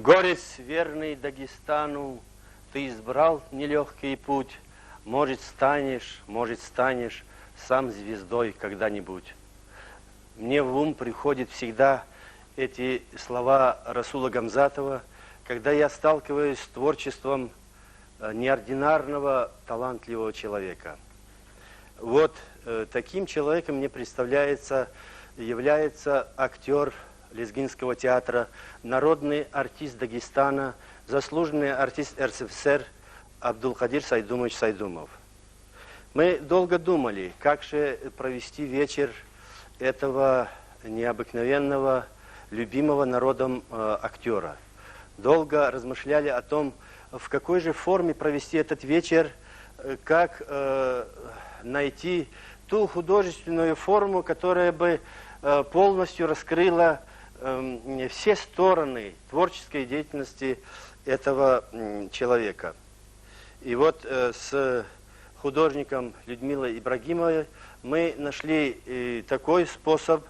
Горец верный Дагестану, ты избрал нелегкий путь. Может, станешь сам звездой когда-нибудь. Мне в ум приходят всегда эти слова Расула Гамзатова, когда я сталкиваюсь с творчеством неординарного, талантливого человека. Вот таким человеком мне является актер Лезгинского театра, народный артист Дагестана, заслуженный артист РСФСР Абдулкадир Сайдумович Сайдумов. Мы долго думали, как же провести вечер этого необыкновенного, любимого народом актера. Долго размышляли о том, в какой же форме провести этот вечер, как найти ту художественную форму, которая бы полностью раскрыла все стороны творческой деятельности этого человека. И вот с художником Людмилой Ибрагимовой мы нашли такой способ,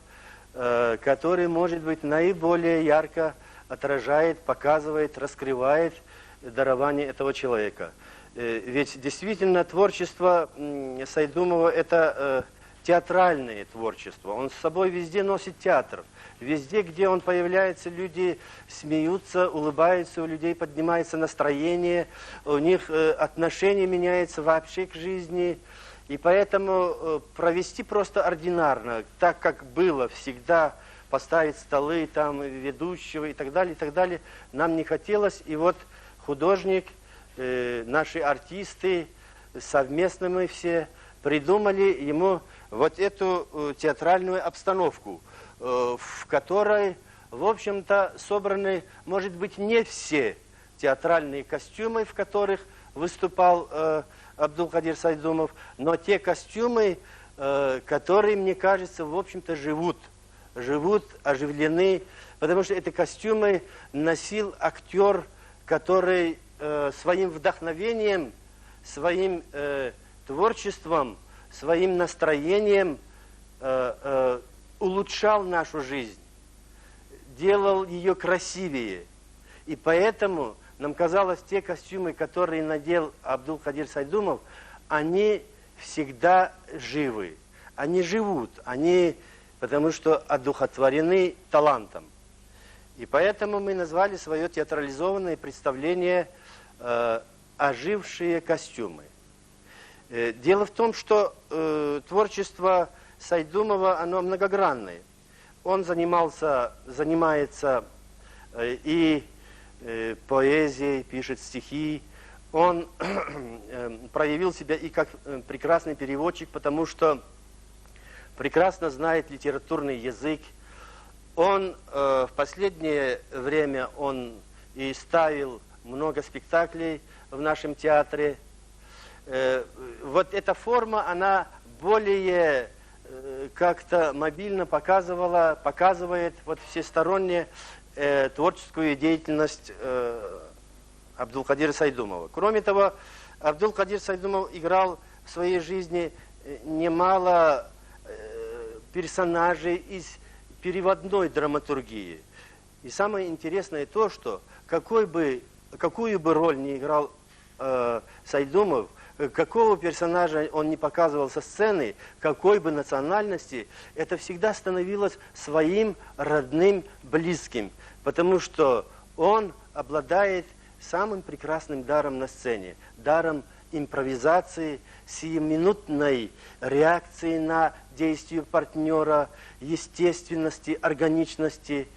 который, может быть, наиболее ярко отражает, показывает, раскрывает дарование этого человека. Ведь действительно творчество Сайдумова – это театральное творчество. Он с собой везде носит театр. Везде, где он появляется, люди смеются, улыбаются, у людей поднимается настроение, у них отношение меняется вообще к жизни. И поэтому провести просто ординарно, так как было всегда, поставить столы, там, ведущего и так далее, нам не хотелось. И вот художник, наши артисты, совместно мы все придумали ему вот эту театральную обстановку, в которой, в общем-то, собраны, может быть, не все театральные костюмы, в которых выступал Абдулкадир Сайдумов, но те костюмы, которые, мне кажется, в общем-то, живут, оживлены, потому что эти костюмы носил актер, который своим вдохновением, своим творчеством, своим настроением улучшал нашу жизнь, делал ее красивее. И поэтому нам казалось, те костюмы, которые надел Абдулкадир Сайдумов, они всегда живы. Они живут, потому что одухотворены талантом. И поэтому мы назвали свое театрализованное представление «Ожившие костюмы». Дело в том, что творчество Сайдумова, оно многогранное. Он занимается и поэзией, пишет стихи. Он проявил себя и как прекрасный переводчик, потому что прекрасно знает литературный язык. Он в последнее время и ставил много спектаклей в нашем театре. Вот эта форма, она более как-то мобильно показывает вот всесторонне творческую деятельность Абдулкадира Сайдумова. Кроме того, Абдулкадир Сайдумов играл в своей жизни немало персонажей из переводной драматургии. И самое интересное то, что какую бы роль ни играл Сайдумов, какого персонажа он не показывал со сцены, какой бы национальности, это всегда становилось своим родным, близким, потому что он обладает самым прекрасным даром на сцене, даром импровизации, сиюминутной реакции на действие партнера, естественности, органичности.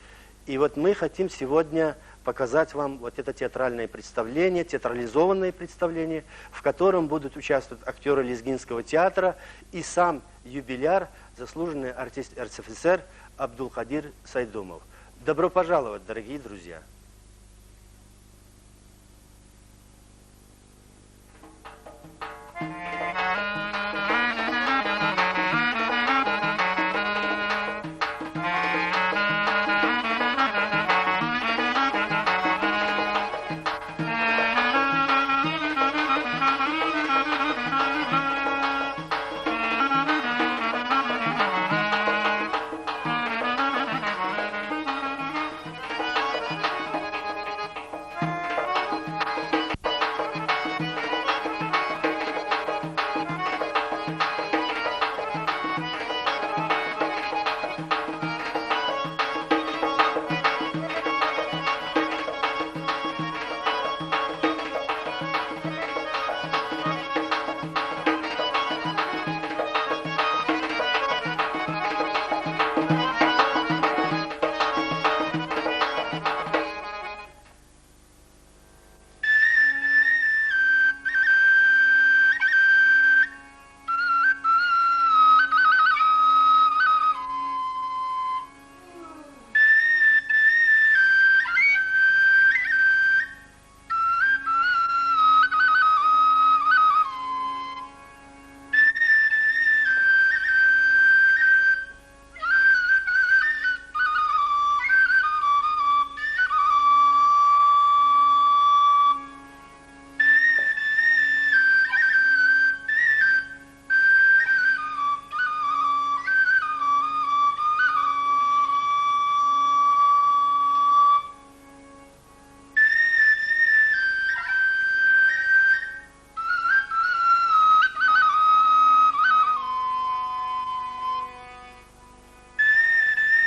И вот мы хотим сегодня показать вам вот это театральное представление, театрализованное представление, в котором будут участвовать актеры Лезгинского театра и сам юбиляр, заслуженный артист РСФСР Абдулкадир Сайдумов. Добро пожаловать, дорогие друзья!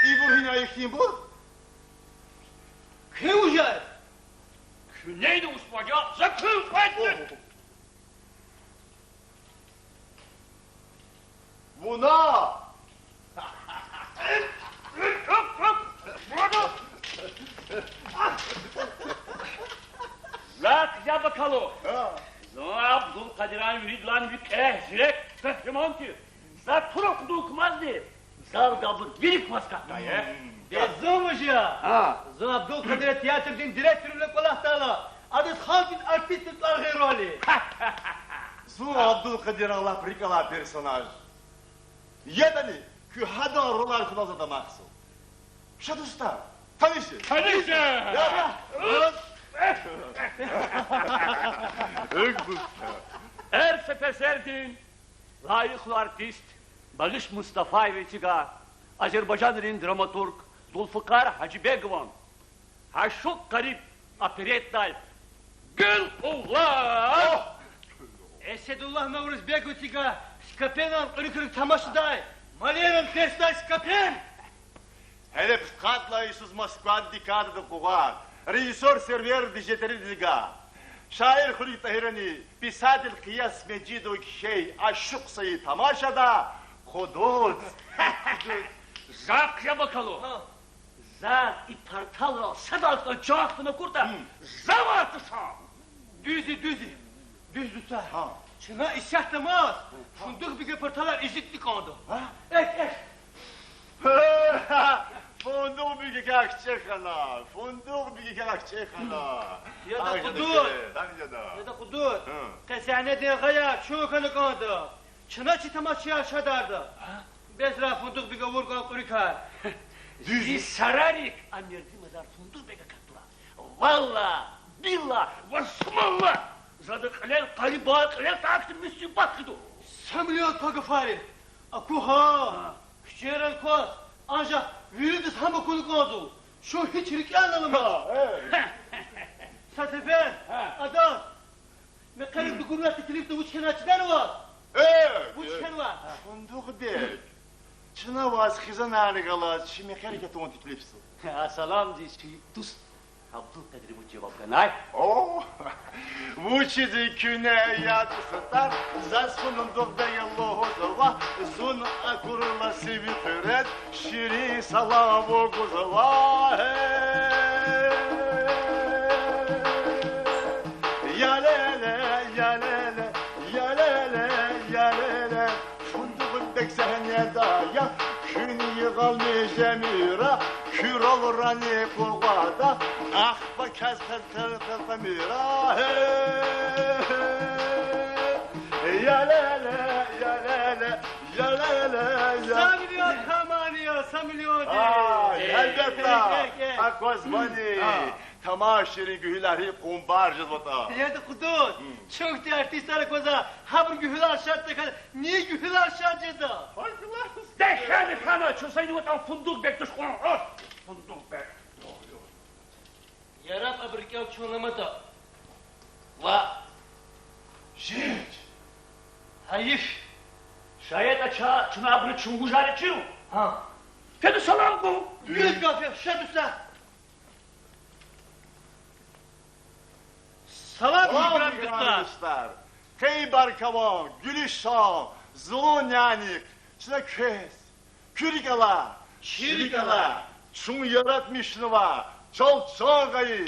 İbrahim ayıktın bu? Kim ucar? Neydi Osmanca? Sakın fayda! Buna! Burada! La ya bakalım. Za Abdülkadir'an yüridlan bir zirek kahraman ki. Za turuk dukmazdı. Zal dabır birik maskattayı. Bezomuşa. Zo Abdülkadir tiyatrının direktörlük olahtala. Adı halkın artistlikler heroli. Zu Abdülkadir Allah prikala personaj. Yedani, kü hadan rolar kunaza da maksul. Şadusta, tanışı. Tanışın! Ya, Her sefer serdin. Layıklı artist. Barış Mustafa'yev'ciga. Azerbaycan'ın dramaturg. Zulfikar Hacıbegovan. Ha çok garip operettay. Gül Allah! Esedullah Nevruz Begutiga. Skapenan kırık tamaşıday. Maliyenin festay skapen. hele pskatla Isus Moskva dikad da kugar. Rejissör server dijeteri diga. Şair Huri Tahirani, писатель Kıyas Mecidov şey aşık sayı tamaşada. Kodot. Zak ya bakalım. Zak ipartalo sadaltın çoğaktını kurda. Zavatı sağ. Düzü. Düz tutar. Ha. Çına işahtamaz. Funduk bir gepartalar izitlik oldu. Ek. Fonduk bir kekak çekana. Fonduk bir kekak çekana. Ya da kudur. Ya Ya da kudur. Kesane de gaya çoğukanı kaldı. Çına çitamaşıya aşadardı. Bezra funduk bir gavurgan kurikar. Siz sararik amirdi mezar fundur bega katla. Valla, billah, vasmallah. Zadı kalel kaliba kalel taktı müsibbat kıdı. Samilyon pagafari. Akuha. Küçeren kos. Ancak vüridis hamı konuk oldu. Şu hiçlik anlamı. Satefer. Adam. Mekanik bir gururati kilipte uçken açıdan var. Uçken var. Fonduk değil. Çına vas kızan ağrıgalar. Şimdi hareket on tiklipsi. Salam diyesi tuz. Abdülkadir bu cevaplanay. Oh, bu çizi küne yad satar, za sonunda da yallahu zava, zun akurla sevitret, şirin salavu guzava. Ya lele, ya lele, ya lele, ya lele, funduğun beksene daya, kün yığalmış emira, kür olur hani kulvada, ah bak kaz mira. Ya lele, ya lele, ya lele, ya. Samilyon tamaniyo, samilyon değil. Elbette, akozmani. Tamaşirin gühüleri kumbarcız vata. Ya da kuduz. Çok da artistler koza. Habur gühüler şartlı kadar. Niye gühüler şartlıdı? Dehşani kana çözseydi vatan funduk bektir şuan. Funduk bek. Yarab abrikav çoğunlamadı. Va. Şirinç. Hayif. Şayet aça çınabını çungucar için. Ha. Kedi salam bu. Yüz gafir, şadusa. Salam Salam ikram arkadaşlar. Kaybar kavan, gülüşan, zulun yanik, çına köz, kürikala, şirikala, çun yaratmışını var, çok gayı.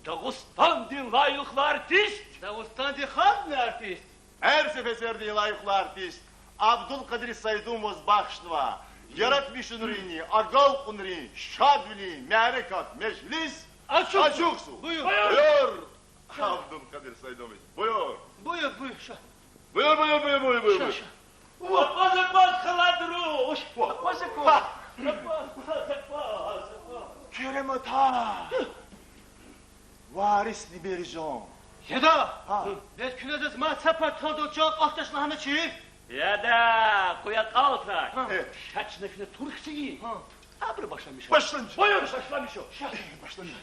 Dağıstan din layıklı artist. Dağıstan di halk artist. Her sefeserde layıklı artist, Abdülkadir Saydumuz bakşnıva, yaratmışın rini, agal kunri, şadvili, merekat, meclis, açık su. Buyur. Buyur. Abdülkadir Saydumuz, buyur. Buyur. Buyur. Vakvazakvaz kıladırış. Vakvazakvaz. Keremata. Varis liberjon. Ya da. Ha. Bez künedez ma separ tanıdığı çok ahtaşlı hanı çiğ. Ya da kuyak altar. Evet. Şaç nefine turksiyi. Ha. Abri başlamış. Başlanmış. Buyur başlamış o. Başlanmış.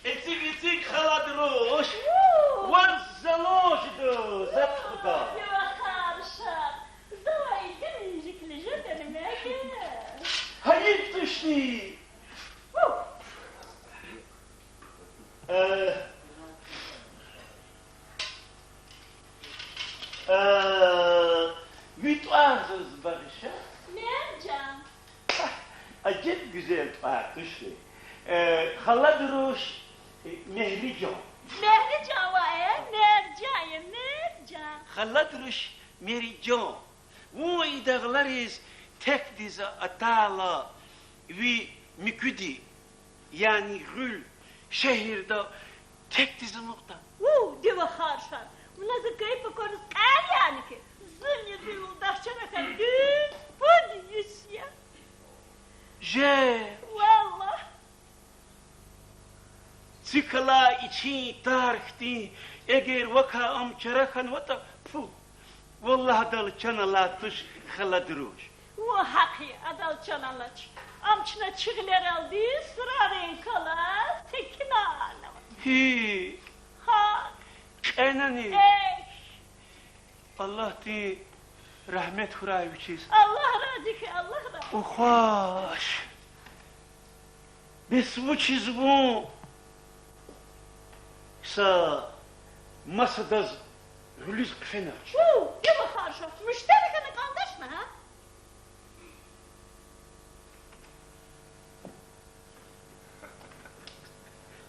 Эцик халадрош. Вон заложду, запхуда. Хорошо. Давай, денежек лежит, а не мягкие. Ruzi. Vitazız Barış'a. Mercan. Acayip güzel tartıştı. Hala duruş, Mehrican. Mercan var ya, Mercan. Hala duruş, Mehrican. Bu idağlarız tek dizi atala ve müküdi. Yani gül şehirde tek dizi nokta. Deva harşan. Buna zıkkayıp bakarız kar yani ki. Zırnı yoldaşçana kadar dün bu ya. Je, Valla. Cikala için tarihti, eğer vaka amçarakan vata, fu. Vallahi dal çanala tuş hala duruş. Bu hakkı adal çanalar. Amçına çıgılar aldı, sıra renkala, tekine ağlama. Hi, Ha, enani. Allah di rahmet huray biçiz. Allah razı ki, Allah razı. Uhoş. Biz bu çizbu. Sa masada hülüz kfenaç. Deva harşan. Müşterikana kaldaşma ha.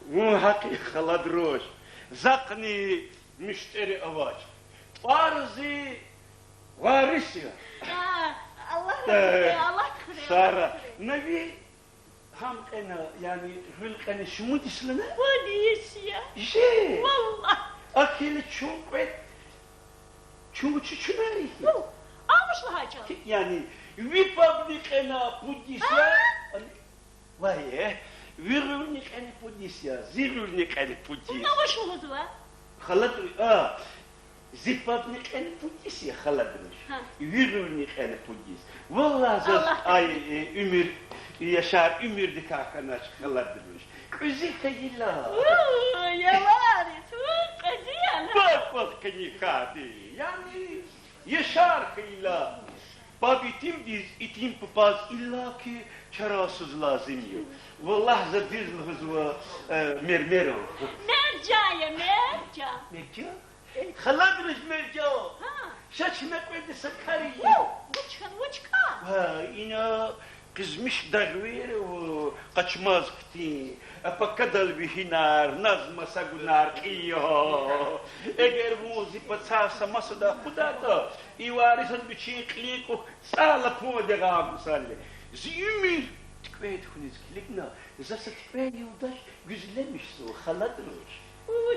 Bu hakik haladroş. Zakni müşteri avaç. Farzi varis ya. Ha, Allah razı ki, Allah razı. Sara. Nevi ham ena yani hülkene şumu dislene. Bu ya. Je. Valla. Akili çumpet. Çumu çuçunari. Almışlı hacı. Yani vi publikena pudisya. Vaye. Virulnik ene pudisya. Zirulnik ene pudisya. Ne başımız var? خلط زيبابني كان بوديس يا خلطني ها. يغيرني كان بوديس والله زاد الله اي امير يشار امير دكاكناش خلطني كوزي كيلا Ya varis, kadiyan. بابا كني كادي يعني يشار كيلا بابي تيم ديز اتيم بباز الا كي çarasız lazım yok. Vallahi zadiz lhuzwa mermero. Mercan ya, mercan. Mercan? خلطني مرجان. Ha. Şaşmak verdi Sakarya. Uçkan. Ha, ina kızmış dağveri o kaçmaz kti. Apa kadal bihinar, nazma sagunar kiyo. Eğer bu zipatsa samasa da kudata, ivarisan biçin kliko, sala po de gamsalle. Ziyumir, tkveyt huniz kilikna, zasa tkveyt yoldaş güzellemiş o, haladırmış.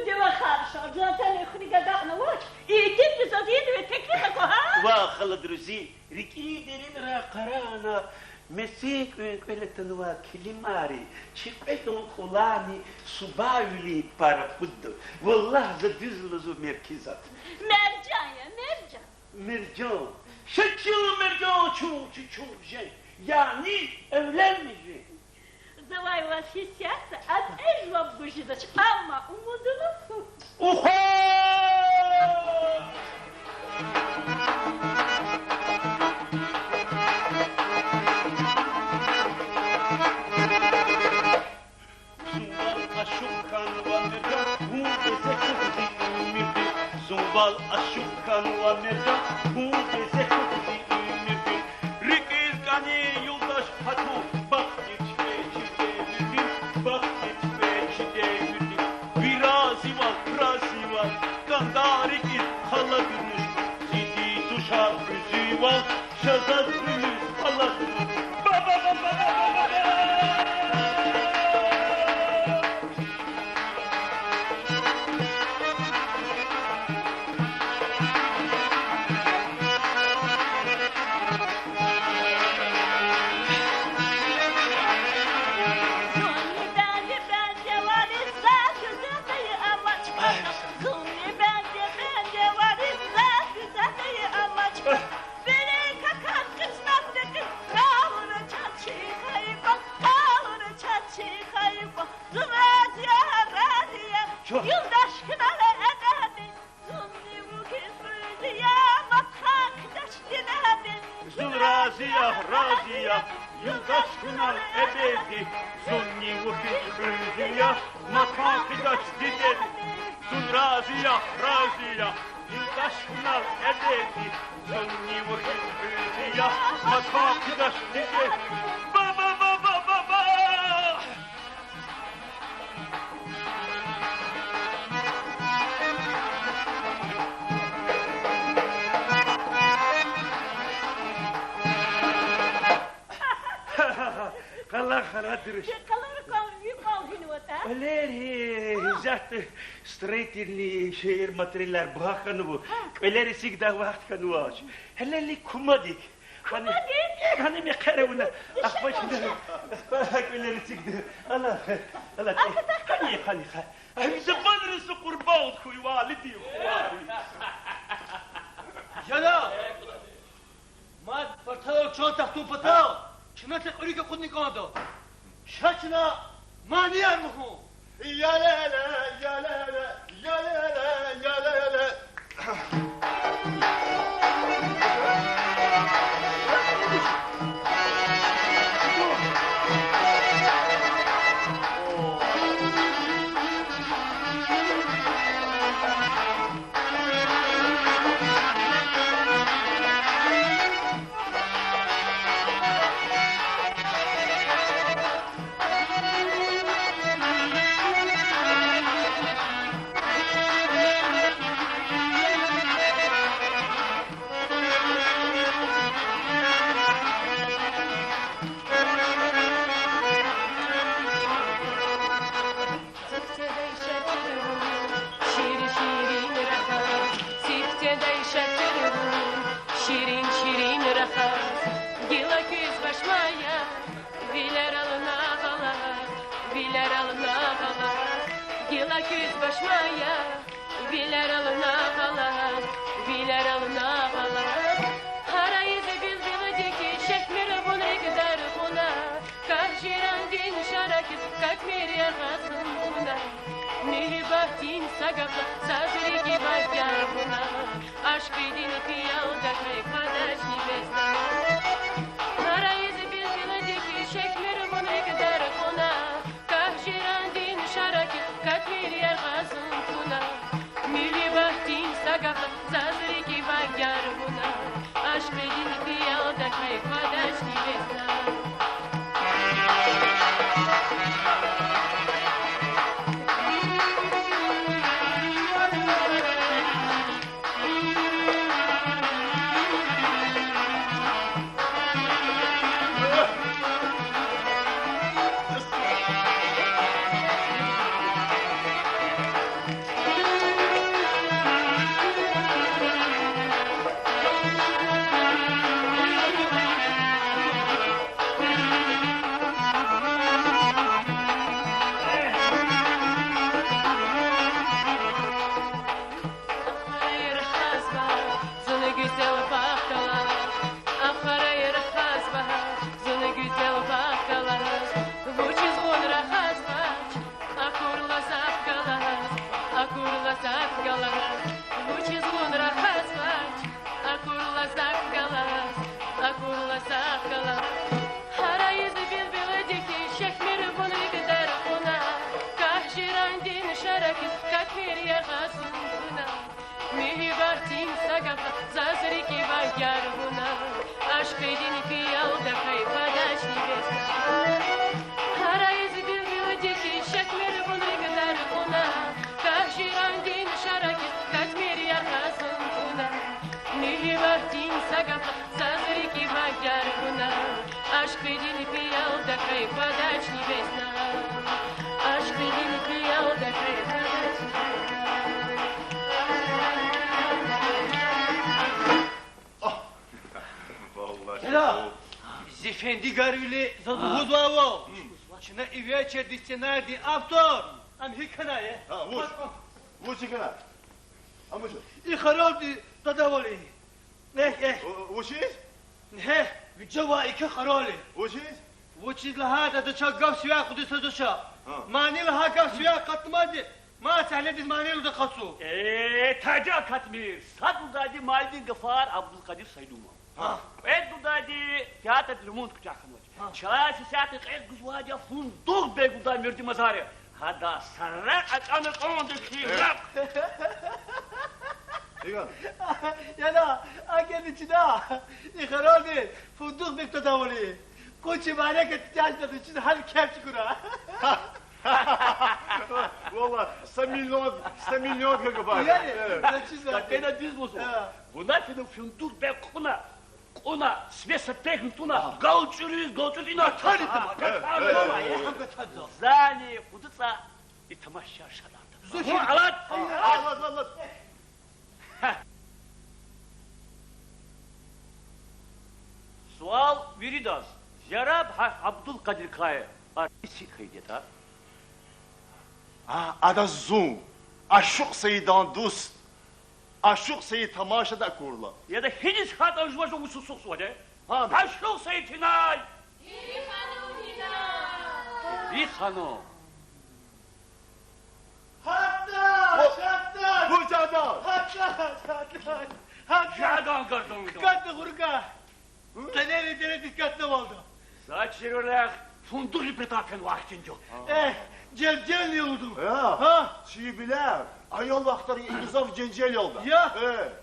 Deva harşan. Zaten ekhni gadağına vaç. İyitim biz aziydi ve teklif eko ha. Va haladırzi, riki derin ra karana, mesik böyle tanıva kilimari, çipetun kulani subayuli para puddu. Vallahi zadizlizu merkezat. Mercan ya, mercan. Mercan, şaçılı mercan çok şey. Yani evlenmeyecek. Zavay vas hissiyatsa az ejvab bıжıdaç ama umudunu Oha! Zumbal aşukan ve mercan, bu deze kuzi ümirdi. Rikiz gani yoldaş hatu, bak yetişme çifte bak yetişme çifte Virazi var, gandari git hala gümüş. Zidi tuşar yüzü var, şazat gümüş hala gümüş. razıya, yıldaş kınal ebedi, zunni vukit hülziya, matmakidaş gider, zun razıya, yıldaş kınal ebedi, zunni vukit hülziya, matmakidaş gider, baba baba baba. Kala karadırış. Kalır kal günü vata. Öleri zaten straighterli şehir materyaller bakanı bu. Öleri sigda vakit kanı var. Helali kumadik. Hani mi karevuna? Akbaşında. Öleri sigda. Allah. Hani. Bize badrısı kurban kuy validi. Jana! Mad partao çanta tu patao. Şuna tek örüke kudni kondo. Şaçına maniyer muhu. Ya la la, ya la la, ya la la, ya la la. Zifendi garvili zaduhuz vavo. Şuna ivya çerdikçe nerede? Aftor. Am hikanaye. Ha, vuş ikna. Amuş. İkharaldi tadavali. Vuşiz? Ne? Vicava iki kharali. Vuşiz? Vuçiz laha da çagav suya kudüsü duşa. Mani laha gav suya katmadı. Ma sahlediz mani da katsu. Taca katmir. Sadudadi maydin gafar Abdülkadir Saydumov. Это дали театр ремонт кучахнуть. Человек сятый как гузвадя фундук бегу да мирди мазаре. Хада сарак аканы команды хирак. İgan. Yana, agen içine. İkharadi, funduk bekle davuli. Koçi mare ke tiyajda için hal kepçi kura. Valla, 100 milyon как var. Yani, начиза. Так это дизмусу. Бунак это фундук бег куна. Куна, свеса технитуна, галчуриз ина талитма. Зани, худыца и тамаша шаларда. Зухи. Алат. Allah. Sual Viridas. Yarab Abdülkadir Kaya. Arisi kaydet ha. Ada zoom. Aşık Seydan dost. Aşık Seyit tamaşada kurla. Ya da henüz hat ajvaja ususuk suade. Ha, aşık Seytinay. Bir hanım. Hatta. Bu cada. Hatta. Jadan kardon. Dikkatli kurga. Teneri dikkatli oldu. Saçırılar funduk lipretafen vaktince. Cel yoldu. Ya. Çiğ biler. Ayol vaktarı İngizov cencel yolda. Ya.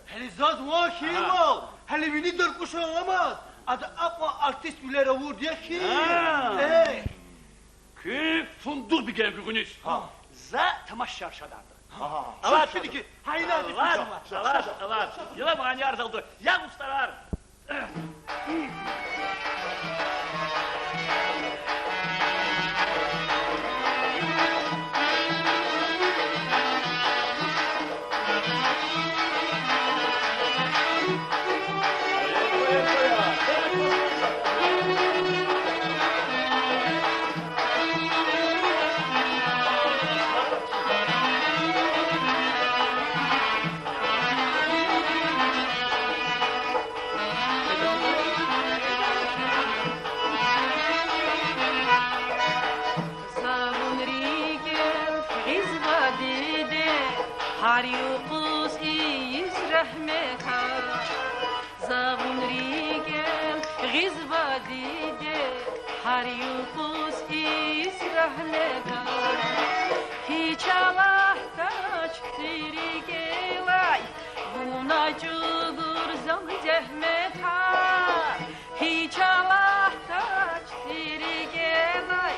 Hele zaz var şey var. Hele beni dört kuşu olamaz. Adı apa artist bilere vur diye ki. Ki funduk bir gelen gücünüz. Za tamaşa şadardı. Alat şimdi ki. Hayna Alat. Yıla mani arzaldı. Ya ustalar. Hariukus is rahmeka Zavun rigel gizvadide Hariukus is rahmeka Hiç Allah'taç tirigelay Buna cugur zam cehmeta Hiç Allah'taç tirigelay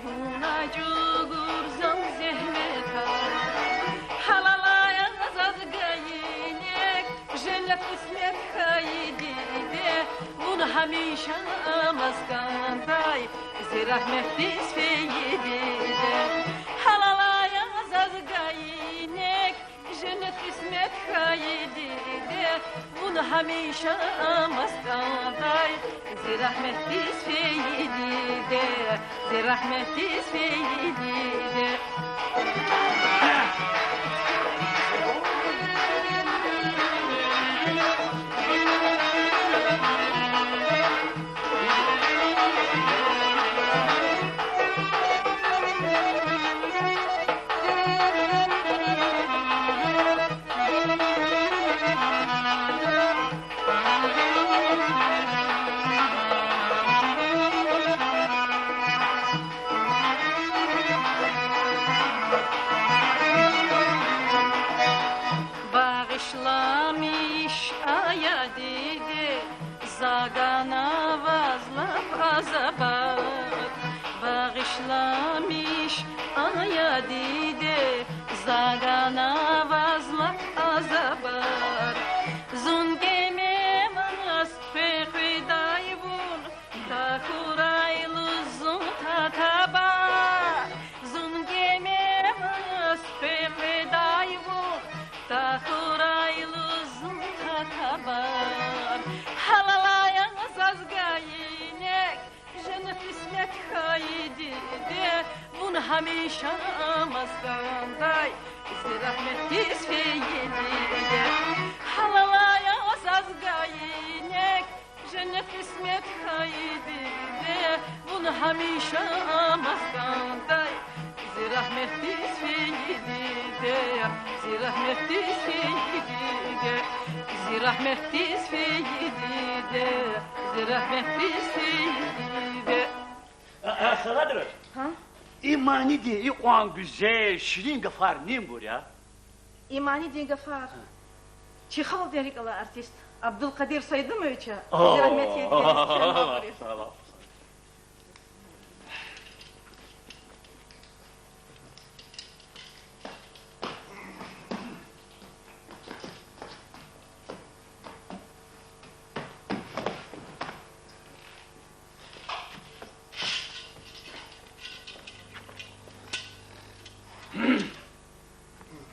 Buna cugur zam zehmeta Kısmet kaydı bunu hamisha maskanday zirahmet disfeydi halalaya zazgaynek cennet kısmet kaydı bunu hamisha maskanday zirahmet disfeydi zirahmet disfeydi Bağışlamış aya dedi Zagana vazlap azabat Bağışlamış aya dedi Zagana vazlap azabat Zungeme mas pekidayvun Takuraylı zun tatabar Zungeme mas pekidayvun Takuraylı zun tatabar Halalayan zazgayinek Cennet ismet kaydı Bunu hamisha maskanday Zirahmet disfeydi Halalayan zazgayinek Cennet ismet kaydı Bunu hamisha maskanday Zirahmetli Seyidi Zirahmetli Seyidi Zirahmetli Seyidi Zirahmetli Seyidi. Sağadır. Ha? İmani diye o güzel, şirin gafar neyim bu ya? İmani diye gafar. Çiğhal derik ala artist. Abdülkadir Saydımoviç'a. Oo. Zirahmetli Seyidi. Sağ ol.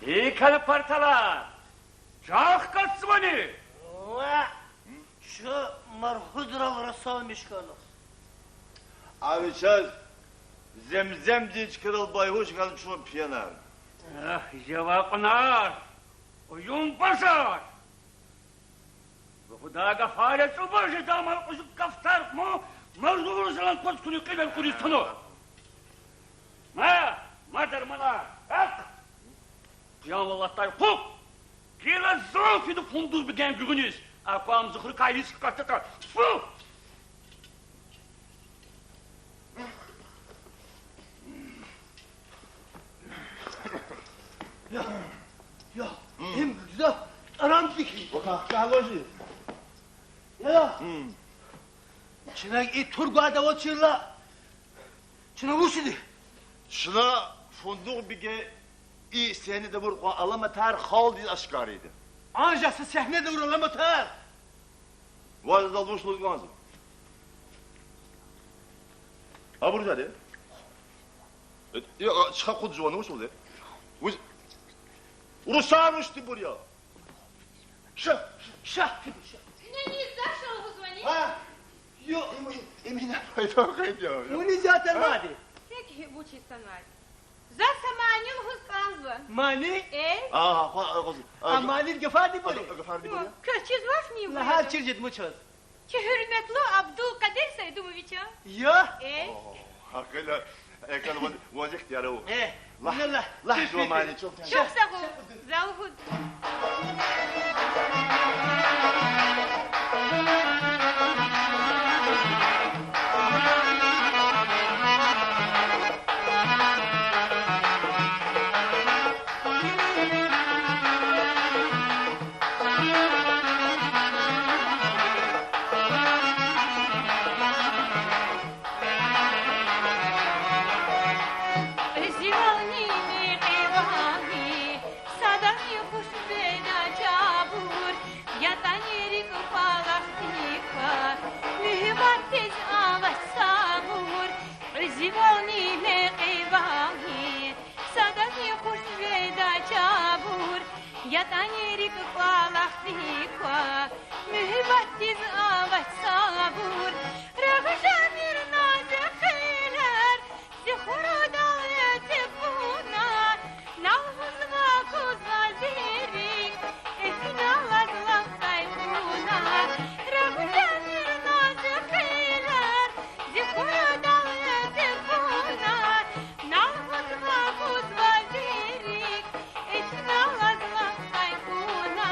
İyi kalı partalar. Çok kasmani. Şu marhudralara salmış kalı. Abi çöz. Zemzem diye çıkarıl bayhoş kalıp şu piyanar. Cevaplar. Uyum basar. Bu huda gafare subaşı damal kuşuk kaftar mı? Mevzulu salan koz kuni kıyla kuni sonu. Madar mana. Ak. Yalvalatlar kuk. Kila zor fidi funduz bir gen gügünüz. Akvam zıhır kaylı sıkataka. Fu. Ya, hem güzel aram diki. Kahloşu. Ya. Çınak turguada o çırla. Çınak bu şimdi. Şuna funduk bir ge iyi seni de vur alama tar hal diye aşkarıydı. Ancak sahne de vurulamatar. Vaz da dostluk lazım. Ha burada de. Ya çıkıp kudu ne oldu? Urusarmıştı buraya. Şah. Ne izler huzvani? Ha? Yok, Emine fayda kayıyor. Bunu zaten vardı. Peki bu çistanlar. За саманил хусканзва. Mani? Amalil gefardi böyle. Kaçız var mı? La her çircet muçoz. Ki hürmetli Abdülkadir Saydımoviç'a. Ya. Hakkıyla ekranı vaziyet yarı o. La. La mani çok. Çok sağ ol. Zavhud. Yatanerik palaktikwa mühibatiz avat sabur Ragjanir nazikhiler zihuru davleti buna Nalhuz vakuz vazirik etinalaz laktay buna Ragjanir nazikhiler zihuru davleti buna Nalhuz vakuz vazirik etinalaz laktay buna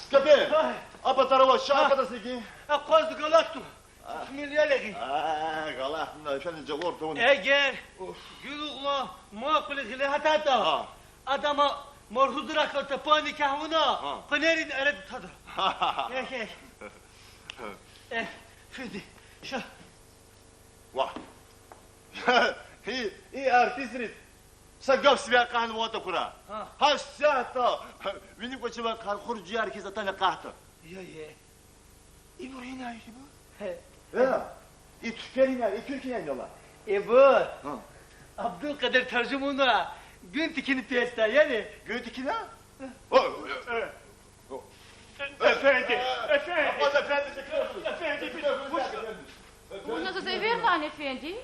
Скопе! Apa tarava şapata seki? Kozdu galattu. Milyalegi. Galah, efendim cevor tavun. Eğer gülüğla muhakkule hile hatata. Adama morhudur akılta panik ahuna. Kanerin eredi tadı. Fidi. Şu. Vah. İyi artistiniz. Sagaf siber kan vota kura. Ha siyata. Benim koçuma kan kurcu herkes atana kahtı. Ya. İbrahim ayı bu. Ya. İyi Türkiye'nin Türkiye'nin yola. Bu. Abdülkadir tercümuna. Gün tikini testa yani. Göğüteki ne? Efendi. Aman efendi. Efendi. Bu nasıl Everman efendi?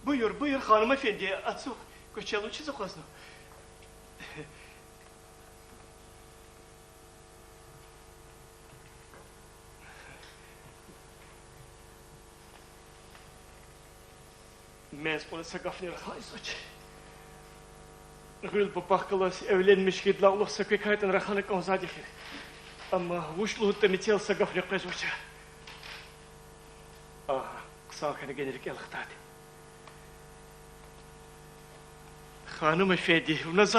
Buyur hanımefendi. Atsuk. Koçalı çizik olsun. Mezbunu sakafnir haysaç. Gül bu bakkalas evlenmiş ki dağlık sakvikaytan rahanık onzadikir. Ama vuşluğut da mitel sakafnir kaysoça. Kısa kanı gelirik elğıtadı. Hanımefendi, у нас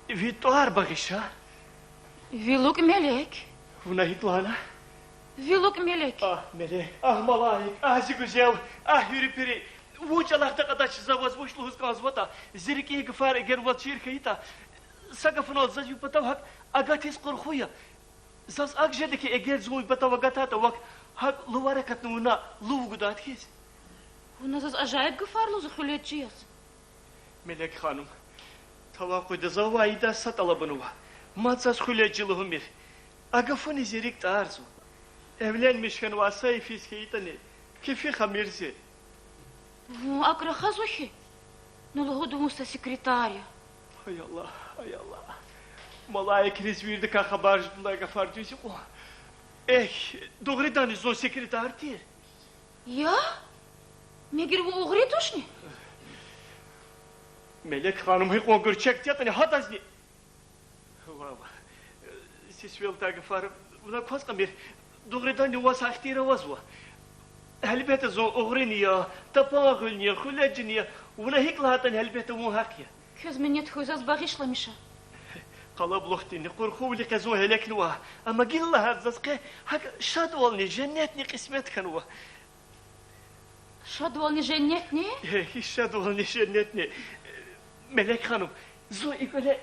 ви туар багиша. Viluk melek. Una hitlana. Viluk melek. Melek, malayık, güzel, hüripiri. Vuçalakta kadar çizavaz vuşluğuz kazvata. Zirikeyi gıfar eğer vatşir kayıta. Sagafın ol, zaz yupatav hak agatis korkuya. Zaz akjedeki eğer zoy batav agatata vak hak luvarekat nuna luvugudat kes. Bu nasıl acayip gıfarlı zıhületçiyiz. Melek hanım, tavakuyda zavayda sat alabınıva. Matsas hülecılığı mir. Agafın izirik de arzu. Evlenmişken vasayı fiskeyitani. Kifi hamirzi. Bu akraha zuhi. Nuluhudu musta sekretarya. Hay Allah. Malayık rizvirdi ka habarcıdılar gafar düzü o. Doğrudan izon sekretar değil. Ya? Megir bu uğri tuşni? Melek hanım hık o görçek diyatani hatazni. Vava. Siz velta gafar. Buna koska bir. Doğrudan yuvas ahtira vazva. Elbette zon uğriniya, tapağılniya, hüleciniya. Buna hık lahatan elbette muhakya. Köz minnet hüzaz bağışlamışa. Kalablıktini, korkuvli kazon helekni va. Ama gilla hadzazke hak şad olni, cennetni kısmet kanva. Şadvalni cennet ne? Hiç şad olni cennetni. Melek hanım, zo ikole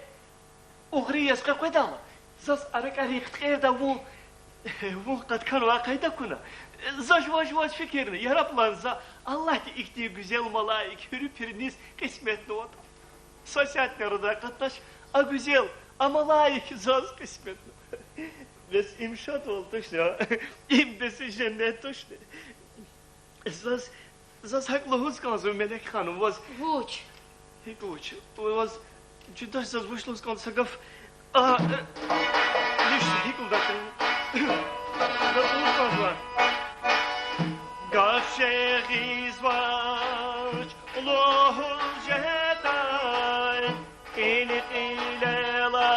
uğri yazka koydala. Zaz arak yıktıkaya da bu kat kanva kayda kuna. Zaj vaj fikirni, yaraplanza Allah di ikti güzel malayık hürüpiriniz kısmetli oda. Sosyatlarda katlaş, a güzel, ama layık zaz kısmetli. Biz imşat oldu ya, imdesi cennet toşne. Zaz haklı huz kanzı Melek hanım, vaz... Vuç. Hikuç, vaz... Cüdaş zaz vuşluz kanzı sagaf... Lişti hikuldatın. Vaz var. Gavşeğiz var, Allah'ul cehetay, İnit ilelay,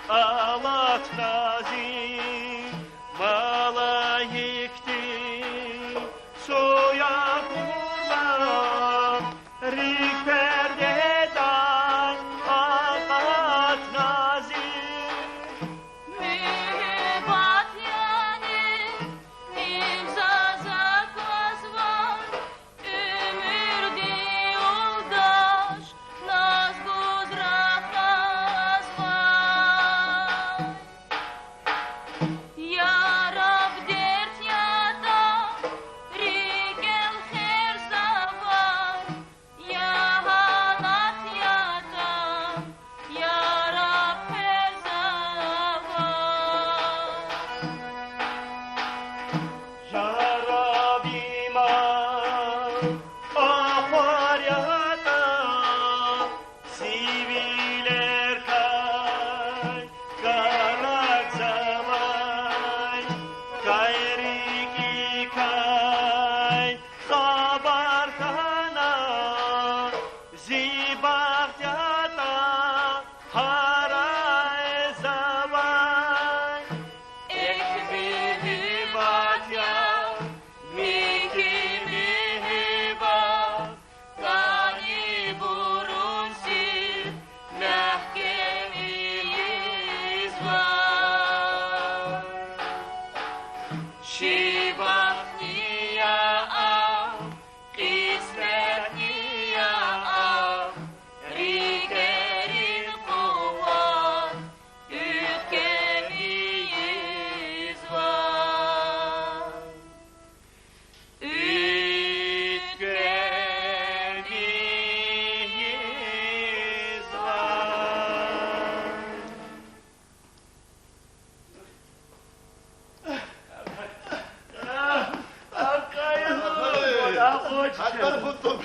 alat nazim, malayikti, suya kurban, rik perdedan, alat nazim. Mühibbat yani, imzaza kazvan, ömürde yoldaş, naz izvan. Şivat niya av, kısmet niya av, rikerin kuvat, ütkeniyiz var. Ütkeniyiz var. Hatlar buldum.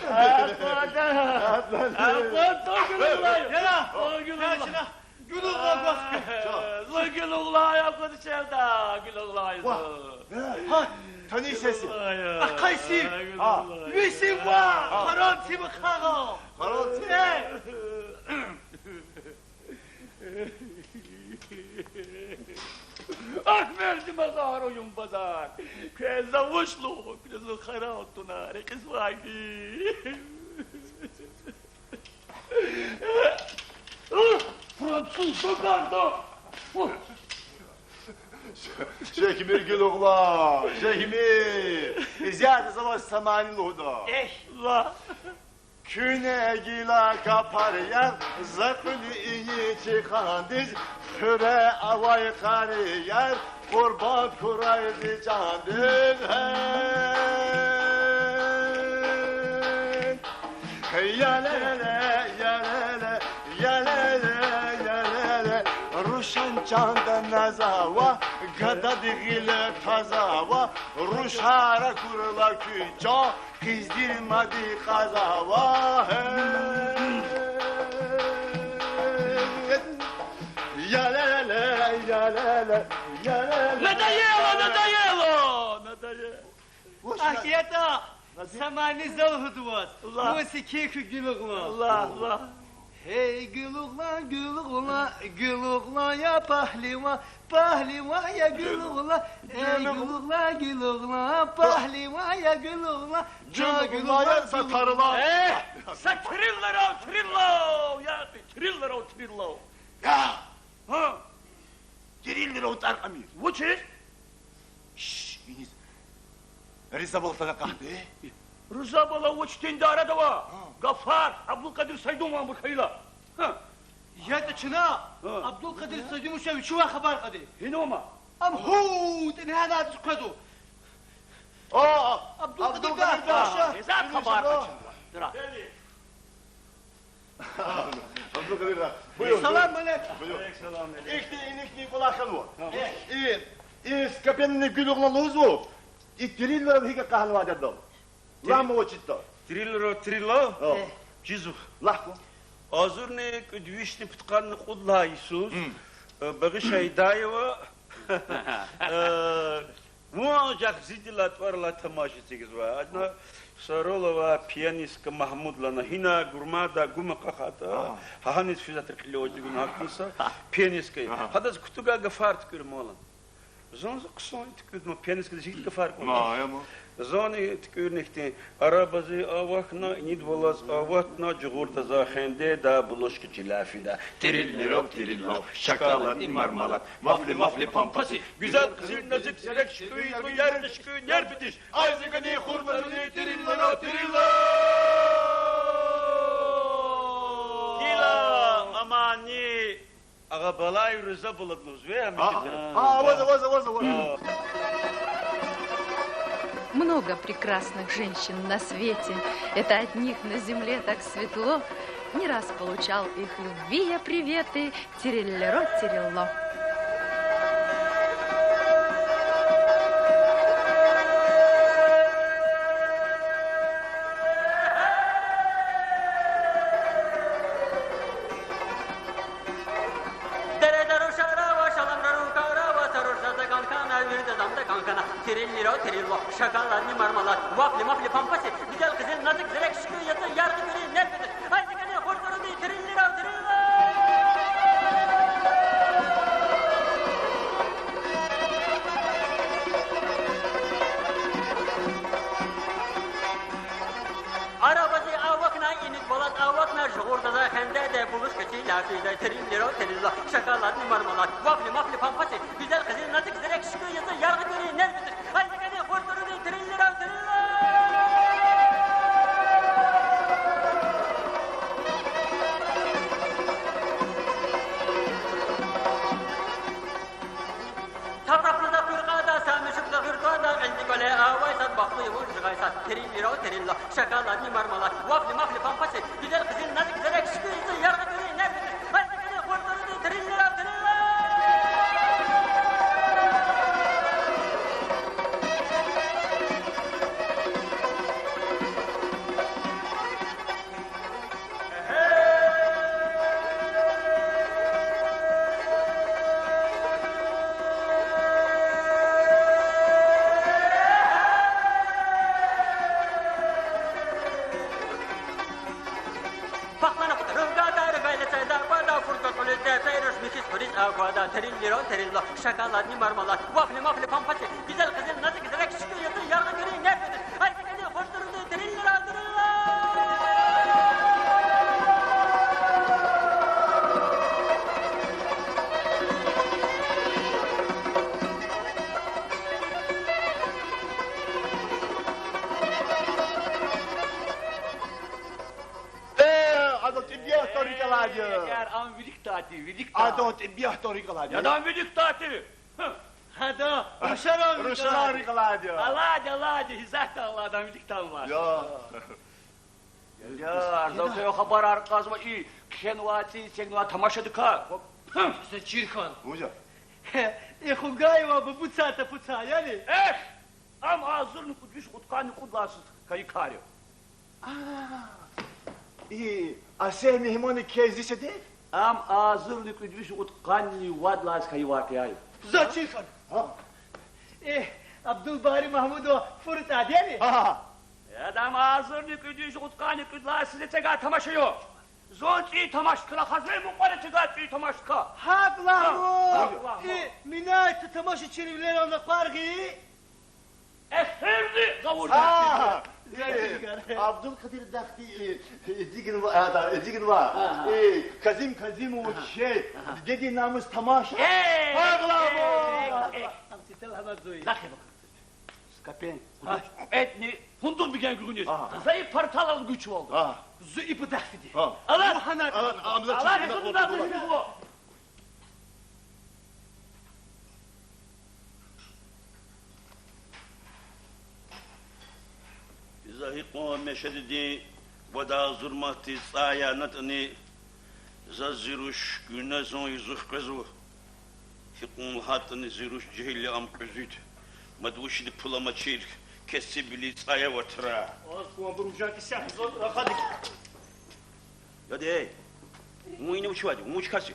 Tani sesi. Qaysi? Ha. Üysin var. Karanti mi kağa? Karanti. Ахмерди мазар oyun bazar. Keza vuşlu, keza karatuna, rekis vagi. Fransız sokardı. Şehmir gül oğla. Şehmir. Ziyade zaman samanil oda. La. Küne gila kapar yan, zakını iyi çıkan diz, füre avay karı yer, kurban kuraydı candır. Ya lele, ya lele, ya lele, ya lele, Ruşan candan nazava, gada digile tazava, Ruşara kurula küça, kızdirmadı kazava. Ya lele, ya lele, ya lele. Надоело, надоело, надоело. Ахета, сама не залгудувас. Мусики гülüğla. Allah, Allah. Hey gülüğla, gülüğla, gülüğla ya pahliva, pahliva ya gülüğla. Hey gülüğla, gülüğla, pahliva ya gülüğla. Gülüğla satarıla. Sakırıllar o, trillo. Ya, trillar o, trillo. Ya, Ha, girildir o tarkamir. bu çiz? Şşş, iniz. Rıza boltana kahve. Rıza bala uçtun da arada var. Gaffar, Abdülkadir Saydun var burkayla. Ha, Ya da çına, Abdülkadir Sadımışev şu an haber kadı. yine ama. Am hud, ne hada tükadu. Aa, Abdülkadir Abdülkadir Paşa. Ceza kabar kaçın. Dıra. Abdülkadir Paşa. Buyur. Salam bana. Buyur. İkti inikni kulakın var. Скопенный гülüğla luzvu. İttirilleri bir hikaye kahve vadedim. Lama o çıttı. Триллеро, трилло. Чизу. Lahko. Азурник, двишни птқанны қудла Исус. Бағыш Айдаева. Муажақ зидила тварла тамаши цигізва. Адна Саролова, пианистка Махмудлана, хина гурмада гума қахата. Хаханис физатыр қилеоджи гуна хақнса. Пианистка. Хадаз кутуга гафарт күрмолан. Zonza kısan tıkırtma piyanist kızı hiç fark olmaz. Ma ya mı? Zani tıkırnekti. Arabazı avakna nidvolaz avatna cugurta zahende da bulaşkı çilafida. Tirillirop tirillop, şakalat marmalat, mafli mafli pampasi. Güzel kızın nazik zirek şüküyü yer dışkı yer bitiş. Ayzıkını hurmatını tirillirop tirillop. Gila amani. Agabalay rıza buladınız ve Воза. Много прекрасных женщин на свете. Это от них на земле так светло. Не раз получал их любви я приветы. Тириллеро, тирилло. Tirilliro, tirillo, şakalar, marmalar, vafli, mafli, pampasi, güzel kızın nazik, zirek, şıkı, yatı, yardı, biri, nerede? Haydi gani, hurturu değil, tirilliro, tirillo! Arabası avvakna, inik bolat avvakna, şuğurda da hende de buluş kaçı, kafide trillero trillo. Şakalar marmalar, vafli mafli pampası. Güzel kızın nazik zerek şıkı yazı yargı göreği nervidir. Haydi gene hortoru trillero trillo. Tapraplıda kırkada, samışıkta hırkada, eldi böyle avaysa, baklı vurcugaysa, trillero trillo. Şakalar marmalar, vafli mafli pampası. Güzel kızın nazik zerek şıkı yazı yargı göreği nervidir. Haydi gene hortoru trillero trillo. Trillero trillo, şakalar marmalar, vafli mafli pampası. Güzel kızın nazik zerek şıkı yazı yargı göreği nervidir. Haydi gene hortoru trillero trillo. Adot ibiyah torika ladyo. Eğer an vilik taati, vilik Adot ibiyah torika ladyo. Ya da vilik taati. Hada, Ruşaran. Ruşaran torika ladyo. Allah, hizmet Allah'dan vilik taati var. Ya. Ya, arzavta yok haber arkazma iyi. Kişen vaati, sen vaati tamaşadık ha. Sen Çirkan. Uca. Hugayva bu puça yani. Am ağzını kudüs utkanı kudlasız kayıkarıyor. İyi. Aseh mihmoni kezdise değil. Am ağzını kudüs utkanı vadlas kayıvartıyayı. Za Çirkan. Abdülbari Mahmudo fırta değil mi? Ha. Adam ağzını kudüs utkanı kudlasız etega tamaşıyor. Zonçi tamaşkıla hazır mı var etega tamaşka. Hakla Ha, bu. Minayet tamaşı çirivler onda pargı. Eserdi kavurdu. Ha. Abdülkadir Dakti digin var. Kazim o şey. Dedi namus tamaşa. Hakla bu. Lakhe bakın. Skapen. Etni hundun bir gen gücünüz. Zayıf parçalar güç oldu. Zu ipi taksidi. Allah. Allah hesabında bu. Zahiqo meşedidi vada zurmati saya natni zaziruş günazon yuzuh kazu hiqum hatni ziruş cehilli am kuzit madvuşli pulama çirk kesibili saya vatra Osman Buruşak isyak zor rakadik. ya de muine uçvadi umuçkası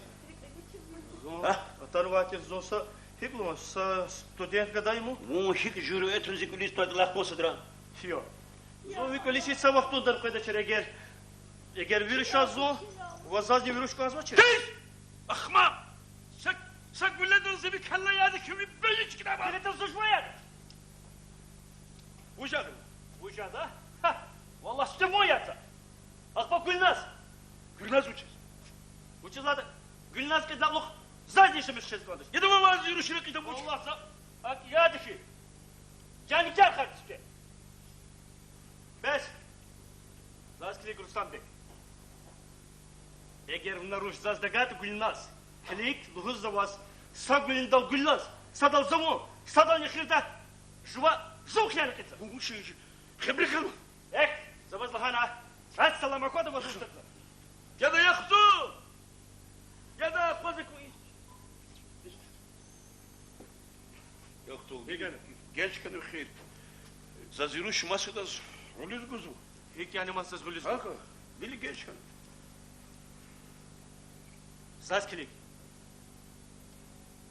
Оторвать зоса хипло с студент года ему. mu hik juru etun zikulis padlah posadra Все. Зо виколиси савах тудar кода черегер. Eğer virüs azzo, vazazdi virüs kazma çer. Ahma! Sak milledin zebi kalla yadı kimi böyle çıkına bak. Birete suçmayan. Ucadım. Ujada. Vallahi işte bu yatsa. Akba Gülnaz. Gülnaz uçuz. Uçuzladı. Gülnaz kızablık. Zaz işimiz şez kardeş. Yedim ama az yürüyüşüne kıydım uçuz. Allah'sa. Ak ya dişi. Canikar kardeşim. Bes. Zaz klik Rustam Bey. Eğer bunlar ruş zaz dagat Gülnaz. Klik luhuz zavaz. Sagülün dal Gülnaz. Sadal zamu. Sadal yıkırda. Juva. Zok yani kıtsa. Bu şey. Kibri kalma. Zavaz lahana. Rat salama koda vazuştukla. Ya da yaktı. Ya da fazla koy. yoktu genç kanı khir zaziruş masada uluz guzu Hik yani masaz gülüz. Aka, dili genç kanı Zaz klik.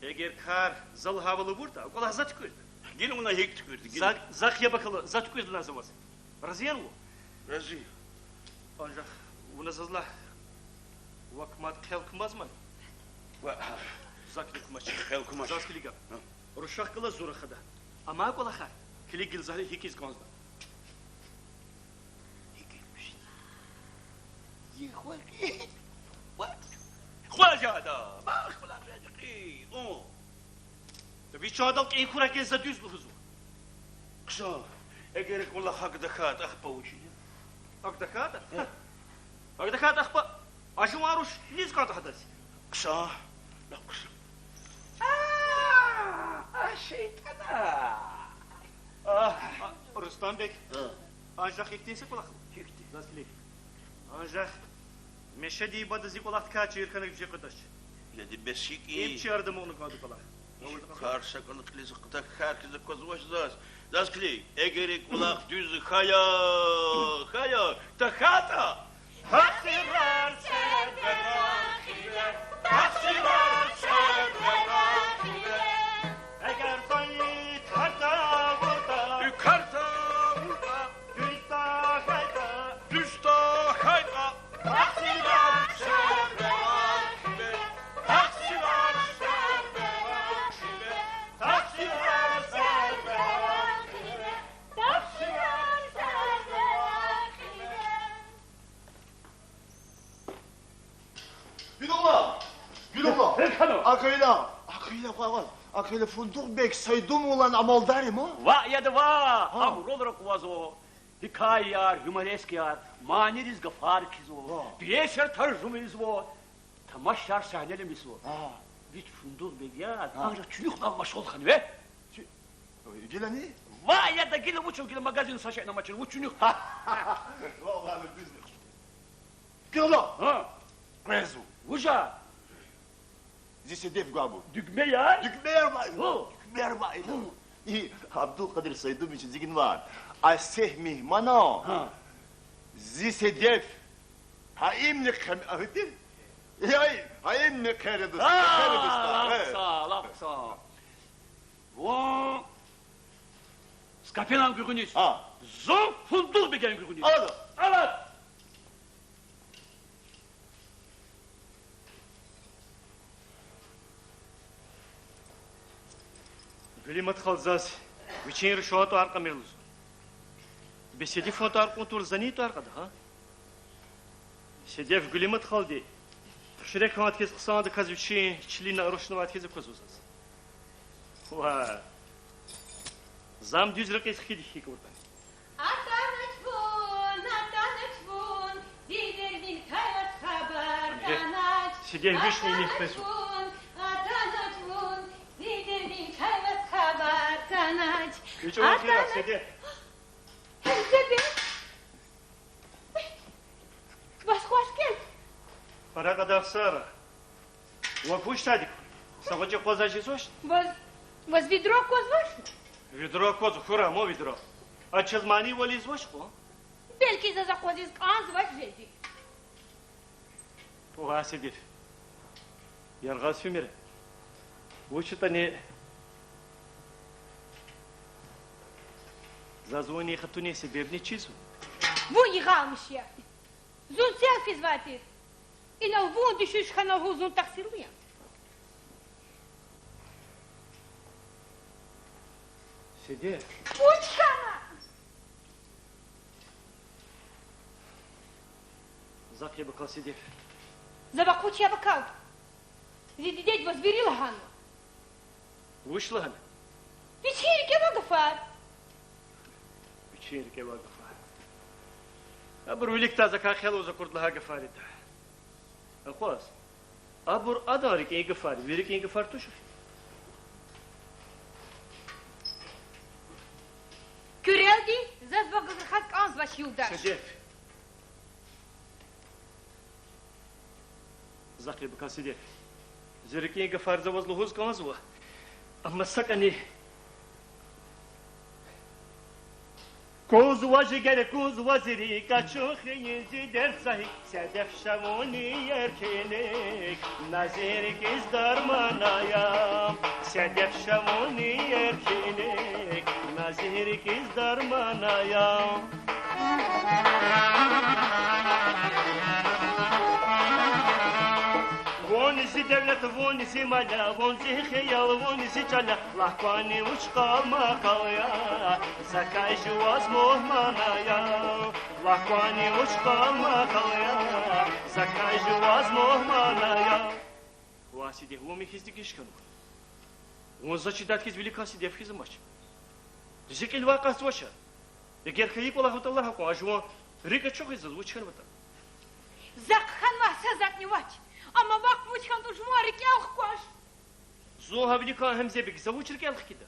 Eğer kar zal havalı burada, o kadar zat koydu. gelin ona hek tükürdü Zakya bakalım, zat koydu nazımız. Razıyan mı? razi Ancak bu nazızla vakmat kelkmaz mı? Zaklik maçı. Kelkmaç. Zaz kliga. Ruşak kıla zora kada. Ama kola kar. Klik gil zahri hikiz konzda. da. Bak ulan Recep. O. Bir çağda en kura gezde düz bu huzur. Kısa. Eğer kulak hak dakat akpa uçuyor. Akdakata. Akdakata akpa. Aşım aruş liz kata hadas. Kısa. La kısa. Şeytana. Rüstem Bey. Ancak ektinse kulak. Hikti. Nasıl lek? Ancak meşe diye badı zikolak kaçı yırkanı bir şey kadar. Ledi besik Hep iyi. çağırdım onu kaldı kulak. Karşı kanıt klizi kıtak herkese kozvaş das. Das kli. Eğer kulak düz haya. Haya. Takata. Hasirar sevdakiler. Hasirar sevdakiler. Eğer kayıt hatta burada. Yukarıda. Burada. Düzda kayda. Düzda kayda. Hasirar sevdakiler. Hasirar sevdakiler. Hasirar sevdakiler. Hasirar sevdakiler. Gülullah! Gülullah! Erkan'ım. Akıyla var. Akıyla Funduk Bek saydum olan amaldari mı? Va ya da va. Amur olarak vazo. Hikayar, humaneskiyar, maniriz gafar kizo. Biyeşer tercümeniz var. Tamaşar sahnelimiz var. Hiç fundul begiyat. Ancak çülükla maşolkan ve. Geleni? Va ya da gile uçun gile magazin saçayla maçın uçunuk. Vallahi biz de. Gülullah! Ha. Rezu! Uca. Zisi def gabu. Düğme ya. Dükmeyer var. Ho. Dükmeyer var. İyi, Abdülkadir saydığım için zigin var. Aseh mihmana. Zisi def. Haimli kem ahıdır. Haimli kerebis. Laksa, laksa. Vo. Skapelan gürünüz. Zon fundul begen gürünüz. Aladı. Alat. Климат халзас, вечер шоату арка мерлуз. Беседи фото арку тур заниту аркада, ха? Сидев климат халди. Шрек хат кез ксанды казучи члина рушнуват кез козузас. Ва. Зам düzrek eskidi hikurtan. Атанатвун, зидердин кайват хабар, данач. Сидев вишни не впесу. Атанатвун, зидердин кайват хабар, данач. Hiç o kira sede. Sede. Вас гел. Para kadar sara. Ва пуштадик. Сагоче козажи сош. Вас ведро козваш? Ведро козу, хура, мо ведро. А чезмани воли извош, по? Белки за заходис канзваш жеди. Ва сидев. Яргаз фимер. Учит они... Зазвони хатуне себе в нечизу. Вон егамыш я. Зун селфи звати. И на вон дышишь ханагу зун таксируя. Сидев. Пучкана! Зак я бакал сидев. Забакуч я бакал. Зидидеть возберила хану. Вышла она. Вечерки вагафар. Вечерке вагафар. Абур уликта зака хелу закурдлага гафарита. Алхуаз. Абур адарик ей гафар. Верик ей гафар тушуф. Кюрелди, заз багагрхат канзваш юлдаш. Сидев. Зак я бакал сидев. Верик ей гафар завозлу хуз канзва. Amma sakani Koz vajigere koz vaziri kaçuk yizi dersahi sedef şavuni yerkenek nazir giz darmanaya sedef şavuni yerkenek nazir giz darmanaya Vonisi devlet, vonisi mala, vonisi khiyal, vonisi chala Lahkani uçka makaya, sakay juvaz muhmanaya Lahkani uçka makaya, sakay juvaz muhmanaya сиде, он их издигишкану. Он зачитать из велика сидев хизмач. Зикель вакас ваша. Егер хаик Аллаху Таллаху ко ажуан рика чох из звучкан вата. Закхан васа закнивач. Ama bakmışkan tuşmarı ki alkış. Зо хавника хемзебек завучрик ялхкида.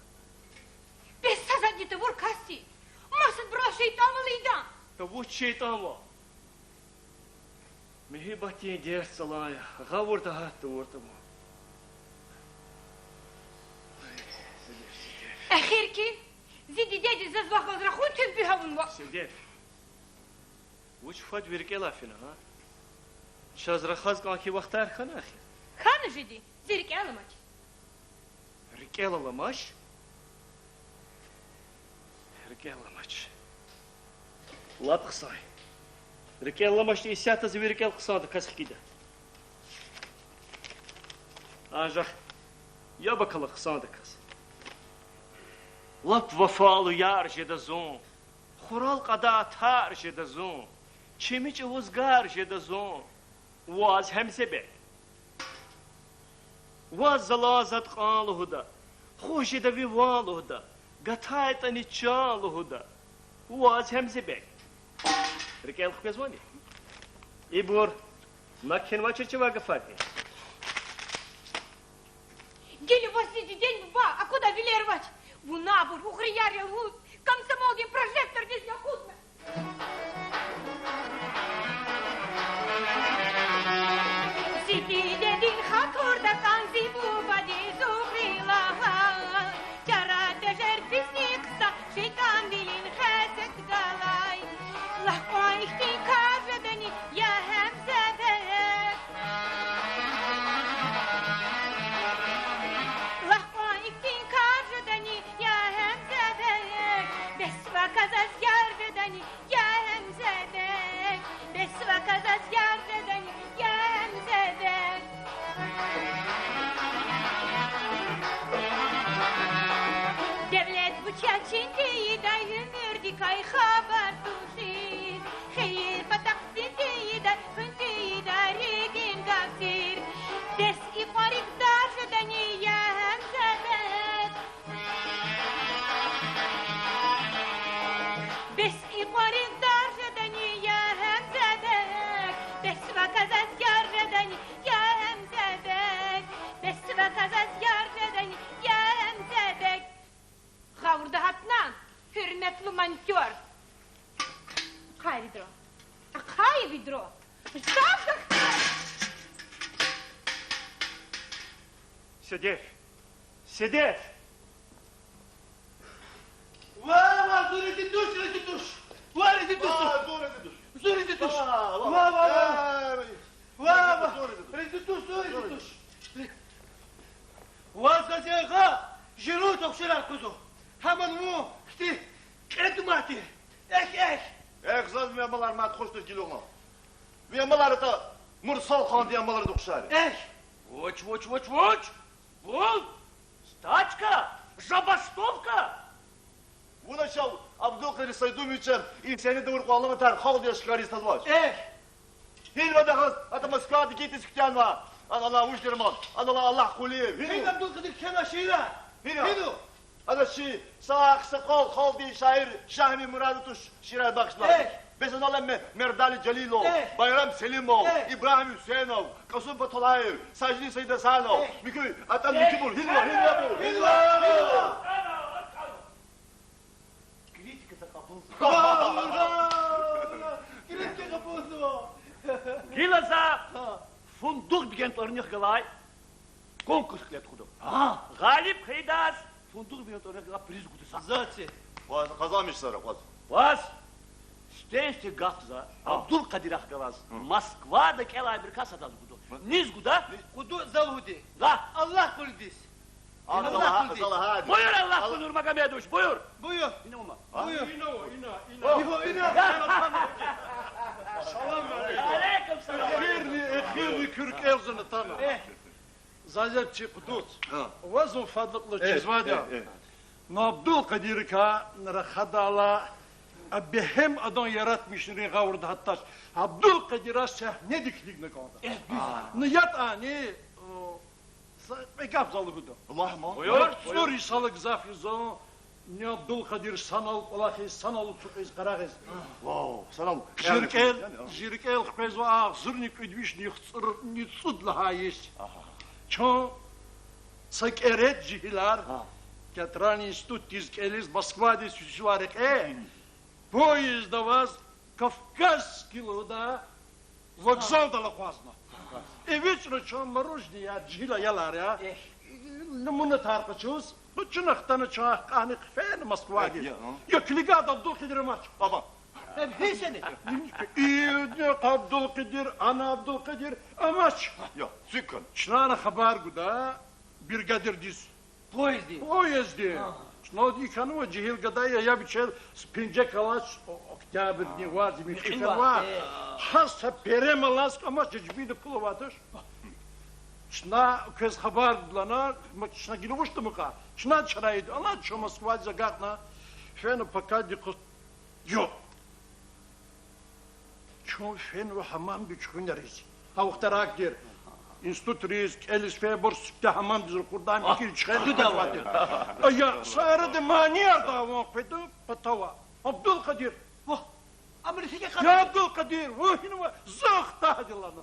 Без сазадите вур касти. Масад бро şeytan валида. То вот şeytan ва. Мехибати дер салая. Гавурта хатта ортама. Ахир ki zidi dedi zazvak azrahu tübbi havun va. Сидев. Уч фад виркела фина, ха? Шазра хазкан ки вақтар хана ахи. Ханы жиди зирки алымач. Рикела ламаш. Рикела ламаш. Лапхсай. Рикела ламаш и сята за виркел хсада касхида. Ажах. Я бакала хсада кас. Лап вафалу яр жедазон. Хурал қада тар жедазон. Чемич узгар жедазон. Ваз хемсебек. Ваз залазат қалухуда. Хошеда вивалухуда. Гатайта ничалухуда. Ваз хемсебек. Рикел хпезвони. Ибур. Макхен вачерчева гафаки. Geli vasidi день ба, а куда велервать? В набор, в хрияре лут, комсомолгин прожектор здесь не худно. Сиди dedin haturda kanzi bu badi zuhrilaha. Çara tejer pisniksa, şeytan dilin heset galay. Lahko ihtin karvedeni ya hemzede. Lahko ihtin karvedeni ya hemzede. Besva kazaz yarvedeni ya hemzede. Besva kazaz yarvedeni ya hemzede. Devlet bıçak çindiği day hümürdü kay haber tuşir. Hayır patak sindiği day hündiği day rigin gafir. Des iparik darjadani ya hemzedet. Bes iparik darjadani ya hemzedet. Bes vakazaz yarjadani ya hemzedet. Bes vakazaz yarjadani ya hemzedet. Gavurda hatnan, hürmetli mankör. Kay vidro. Kay vidro. Zavda. Сидев. Сидев. Ва, зурите душ, зурите душ. Варите душ. Зурите душ. Ва, зурите душ. Ва, зазега, жиру токширар кузу. Хаман му, кти, кредумати. Эх. Экзаз мемалар мат хоштуш гилуңа. Мемалар та Мурсал хан диямалар дукшар. Эх. Воч. Вон. Стачка. Забастовка. Вуна шау Абдулкадир Сайдумовичем и сени даур калыгы тар хал деш каристаз баш. Эх. Хилва дахас атамаскат китис китянва. Анала ушдерман. Анала Аллах кулиев. Хин Абдулкадир кема шира. Хино. Ana şi sağ sakal haldi şair Şahmi Muradutuş şiray bakışlar. Besan alem Merdali Celilov, Bayram Selimov, İbrahim Hüseyinov, Kasım Batolayev, Sajdi Seyid Hasanov, Mükü Atam Mükübul, Hilva. Kritika kapıldı. Kritika kapıldı. Гилаза. Фундук бигент орних галай. Конкурс клет худо. Галип Хайдас. Фундук бигент орних галай приз гудыса. Зати. Kazanmışlar. Вас. Стенсте гахза. Абдулкадир Ахгалаз. Москвада келай bir kasada gudo. Niz guda. Kudu zalhudi. La. Allah kuldis. Allah hadi. Buyur Allah Kunur Magamedoviç buyur. Buyur. İne olma. Buyur. İna. Aleyküm selam. Ехирни кюрк элзаны тана. Зазепчи кудуц. Вазу фадлыклы чизвада. Но Абдулкадир ка нарахадала Абихем адан yaratmışını gavurda hatta Abdülkadir'a sahne dikliğine kaldı. Niyat ani Ekap zalı budu. Mahmut. Buyur. Suri salık zafizo. Ne Abdülkadir sanal olakis sanal tukiz karakis. Wow, selam. Jirkel khpezo ağzırnik üdviş ni tsud lahayis. Ço sakeret jihilar. Katrani institut tizkelis Moskva'da süsüvarek. Поезда вас Кавказский луда вокзал дала хвазна. И вечно чон мороженое я джила ялар я. Нумуна тарпачус. Бучунахтана чах каны хфен Москваги. Я клигад Абдулкадир мач. Baba. Hep seni. И Абдулкадир, ана Абдулкадир амач. Ya, sükun. Çnana haber guda birgadir diz. Поезде. Но дикану джихил гадая я бичер спинже калач октябрь дни вази ми хикарва. Хаса перемалас ама джбиде пуловатыш. Шна кез хабар длана шна гиловушта мука. Шна чарайд ала чо Москва загатна. Фена пока дико Yo. Чо фен хамам бичхунарис. Авхтарак дер. İnstitut reis, elis febor sütte hamam dizir kurdan ikil çıkardı da vardı. Ya sarı da maniyar da vok pedu patava. Abdülkadir. Vah. Amerika'ya Ya kadar. Abdülkadir. Vah yine var. Zahta hadilanı.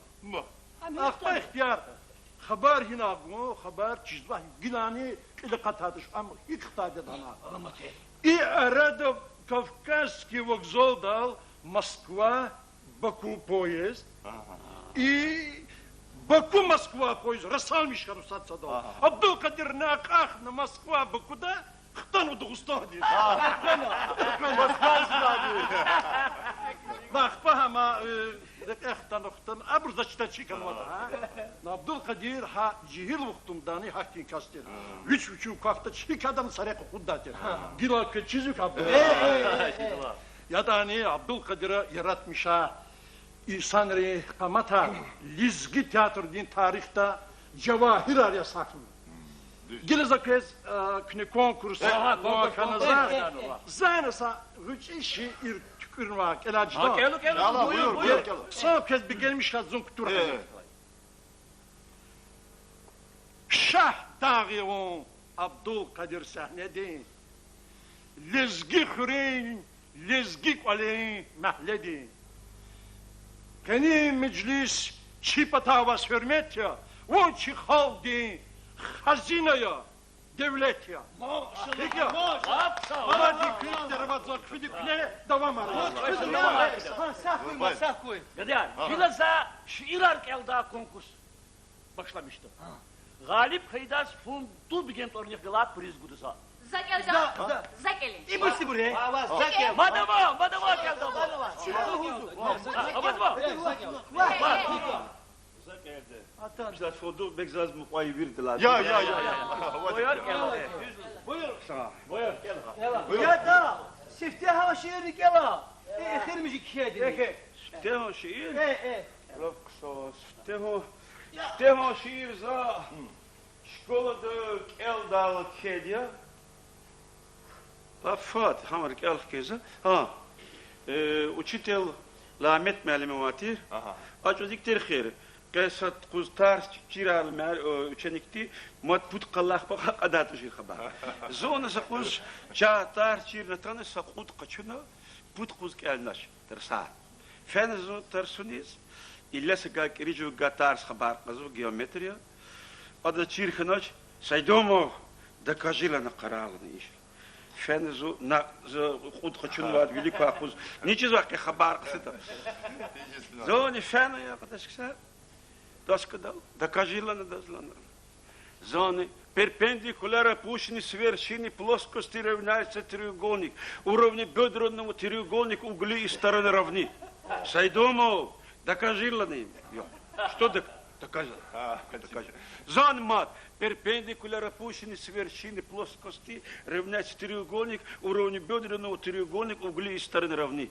Akba ihtiyar. Haber yine agmo, haber çizvah. Gilani ile katadış ama iktidar dana. И арада Кавказский вокзал дал Москва, Баку поезд. И Баку-Москва поезд, Расалмиш Харусат дал. Абдулкадир на Аках на Москва, Бакуда, Хтану Дагустани. Бахпахама, Хтану Хтан, Абрза Читачикан вада. На Абдулкадир ха Джихил Вухтумдани Хакин Кастер. Üç kakta çiğ adam sarık huddatır. Gila keçizik Abdülkadir. Ya da hani Abdülkadir'e yaratmışa İhsan Kamata Lizgi tiyatro din tarihte cevahir araya saklı. Gileza kez kine konkursu kanıza zanesa üç işi tükürmek elacda. Buyur. Sağ kez bir gelmiş kazın kutur. Şah dağıyon Abdülkadir sahnede lezgi xureyn lezgi kwaleyn mahlede keni meclis çi patavas hürmet ya on çi haldi hazine ya devlet ya peki ya bana dikkat dervazan kıdıkne devam arıyor Sakkoy. Gadar, Gileza şiirar kelda konkurs başlamıştı. Galip Haydar fundu bigent ornyak galat priz guduza. Закели. İyi burası buraya. Madama geldi. Bizler fodu bekzaz muqayı virdiler. Ya. Buyur. Ya da. Sifteha şiiri gela. Ekirmicik kedi. Steho şiir. Rokso, Steho şiir za. Şkolada eldal kedya. Афат, хамар келх кеза. Учитель Ламет Мәлимовати. Ачудик терхер. Кесат кузтар чирал мэр ученикти мот пут қаллах па адат жи хаба. Зона сакуз чатар чирнатаны сакут качуна пут куз келнаш терса. Фензо терсунис иллеса гак риджу гатарс хабар казу геометрия. Ада чирханоч сайдомо докажила на каралны иш. Фензу на худ хочун вад велико ахуз. Ничего ке хабар ксита. Зони фена я каташкса. Доскадал. Докажила на дозлана. Зоны перпендикуляра пущены с вершины плоскости равняется треугольник. Уровни бедренного треугольника угли и стороны равны. Сайдомо докажила на им. Что докажила? Зон мат. Перпендикуляр опущены с вершины плоскости, равняется треугольник, уровень бедренного треугольника, угли и стороны равны.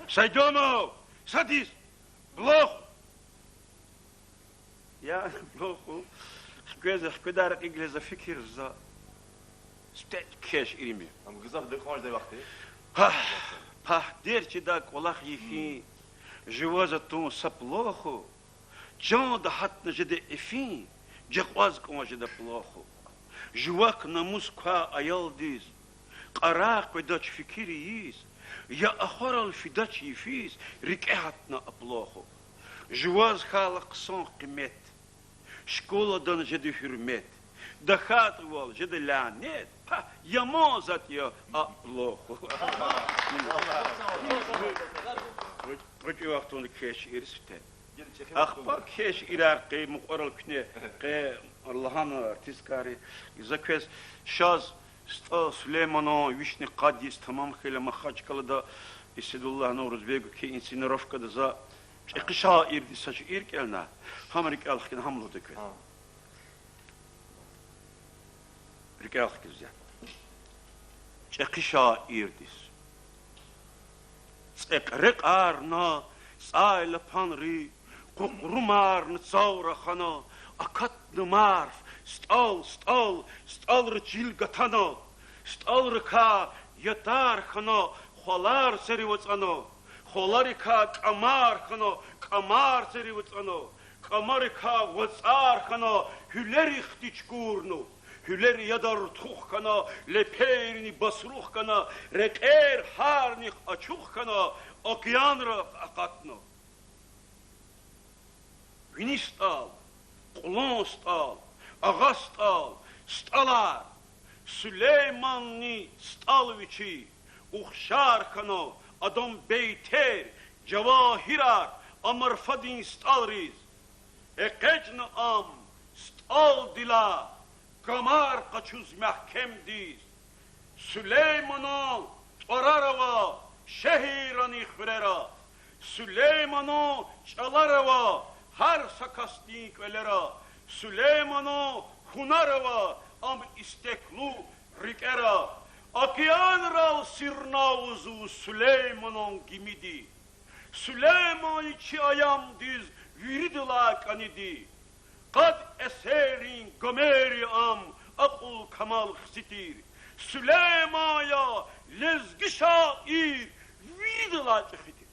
Сайдомов, садись, блох. Я блоху, хкедарак иглеза фикир за стет кеш ирими. Гызав дыхмаш да вахты. Дерчи да колах ехи, живо за ту саплоху, джон да хат на жеде эфин. Джекваз комажда плохо. Жувак на мусква аялдиз. Qaraq vedaç fikiriyiz. Ya axoral fidaç yifiz. Rik'atna aploxo. Juvaz xalq son qimet. Şkoladan jedi hürmet. Dahat vol jedi lanet. Yamozat ya aploxo. Koçu vaxtını keş irisite. Axpa keş iraqi muqaral kne qe Allah'ın artistkari. Zakes şaz Сулеймано, вишни Кадис, тамам хеля махачкала да Исидуллах Наурузбегу ки инсценировка да за чекиша ирди сач иркелна хамрик алхин хамло декве. Рик алхин зя. Чекиша ирдис. Цекрик арна сайла панри кукрумарн цаура хана акат марф стал рычил гатано, стал рыка ятар хано, холар серивацано, холарика камар хано, камар серивацано, камарика вацар хано, хюлери хтичкурну, хюлери ядар тух хано, леперни басрух хано, рекер харних ачух хано, океанра акатно. Вини стал, кулон стал, Ağa stal, stalar, Süleymanni stalviçi, uxşar kano, adam beyter, cavahirar, amarfadin stalriz. Ekecn am, stal dila, kamar kaçuz mahkemdiz. Süleymano, torarava, şehirani xvrera. Süleymano, çalarava, har sakastik velera. Süleymano Hunarova am isteklu rikera Океанрал сирнауzu Süleyman'ın gimidi Süleyman içi ayam diz viridila kanidi Kad eserin gomeri am akul kamal xsitir Süleyman'a lezgi şair viridila çıxitir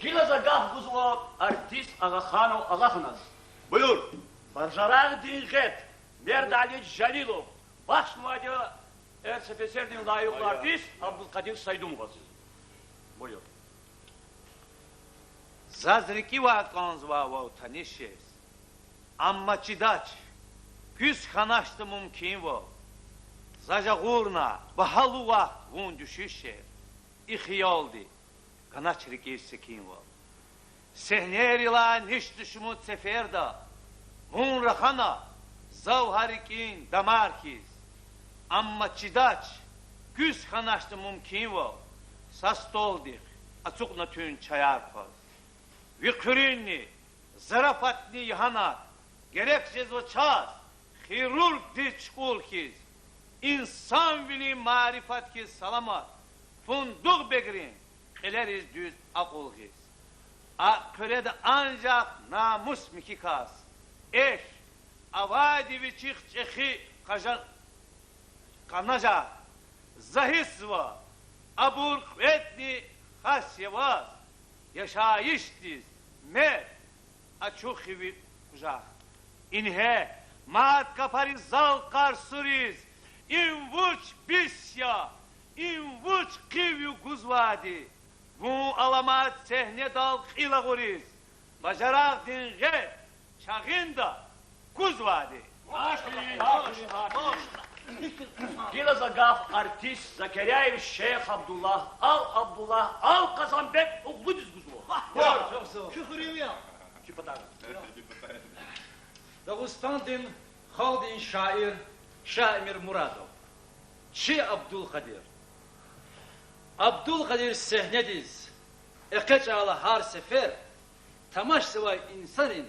Gilazagah buzwa artist Ağakhanov Ağakhanaz. Buyur. Barjarag Dinget, Mert Ali Jalilov, baş muacı RSFSR'nin layıklı artist Abdülkadir Saydumov. Buyur. Zazriki vakanzva tanışes. Amma çidaç, güz kanaştı mümkün vo. Zajagurna, bahalu vakt vun düşüşe. İhiyaldi. Kanaçriki sekin vo. Sehnerila niş düşümut seferda. Vun rahana, zavharikin damarkiz. Amma çidaç, güz kanaştı mümkün vo. Sastoldik, açıkna tün çayarpaz. Vikrinni, zarafatni yahanat, gereksiz o çaz, hirurg diçkul kiz, insan vili marifat kiz salamat, funduk begrin, keleriz düz akul kiz. Kölede ancak namus mikikas, eş, avadi vi çık çekhi kanaja, zahisva, abur kvetni hasyevaz, yaşayıştiz, mer, açuhivi kujak. İnhe, maat kapari zal karsuriz, invuç bisya, invuç kivyu guzvadi, bu alamat sehne dal khilaguriz, bajarak dinge, çağında guzvadi. Gilazagah artist Zakeriyaev Şeyh Abdullah Al Kazanbek oğlu düzgüzü. Küfürüyor ya. Küpatar. Dağıstan'ın Haldin şair Şaimir Muradov. Çi Abdülkadir. Abdülkadir sehnediz. Ekeç ağla har sefer. Tamaş sıvay insanın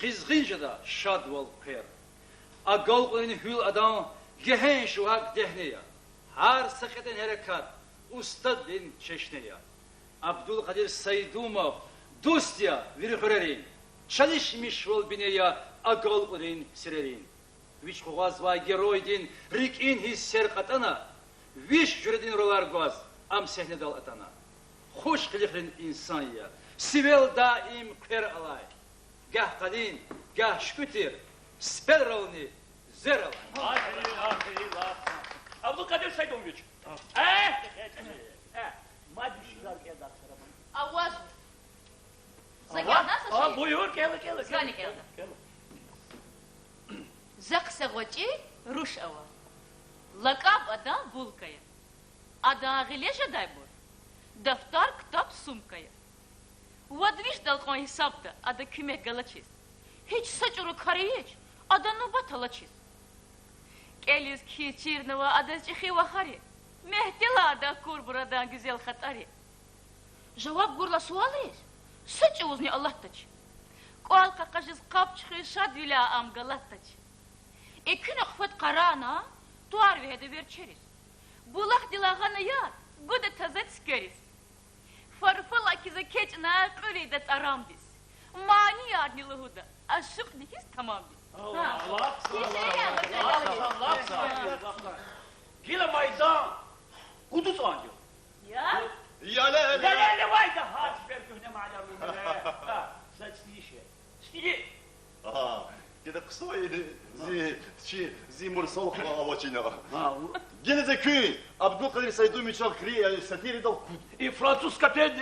kızgınca da şad vol kıyar. Agal kulini hül adam gehen şu hak dehneye. Har saketen harekat ustad din çeşneye. Abdülkadir Saydumov dostya virhörerin. Çalışmış vol bineye agal kulin sirerin. Viş kogaz va geroj din rikin hisser katana. Viş jüredin rolar gaz am sehne dal atana. Hoş kılıkın insan ya. Sibel daim kır alay. Gah kadin, gah şkütir. Spel ravni, zer alay. Abdülkadir Saydomoviç. Аваз. Загяна саши. Buyur, gel. Згани келда. Заксагочи рушава. Лакаб ада булкая. Ада гилеша дайбур. Дафтар kitap sumkaya. Vadviş dalkon hesapta ada küme galaçis. Hiç saçuru kariyeç. Ada nubat alaçis. Keliz ki çirnava ada çıxiva hari. Mehtila ada kurburadan güzel hatari. Cevap gurla sual reis. Saçı uzni Allah taç. Kual kakajız kap çıxı şad vila am galat taç. Ekin akfat karana tuar ve hede verçeriz. Bulak dilağana ya guda tazat skeriz. Farfala kize keçna quridat aramdis. Mani yarni lahuda. Aşık dikiz tamam dis. Allah Gila maydan. Kudüs anca. Ya? Ya la Ne vayda hat vergüne ma'larım. Saç dişe. Stili. Aha. Gene kısa yedi. Zi mursal havacına. Gene de köy. Abdülkadir Saydomoviç al-Kri satiri da kud. Fransız kapeldi.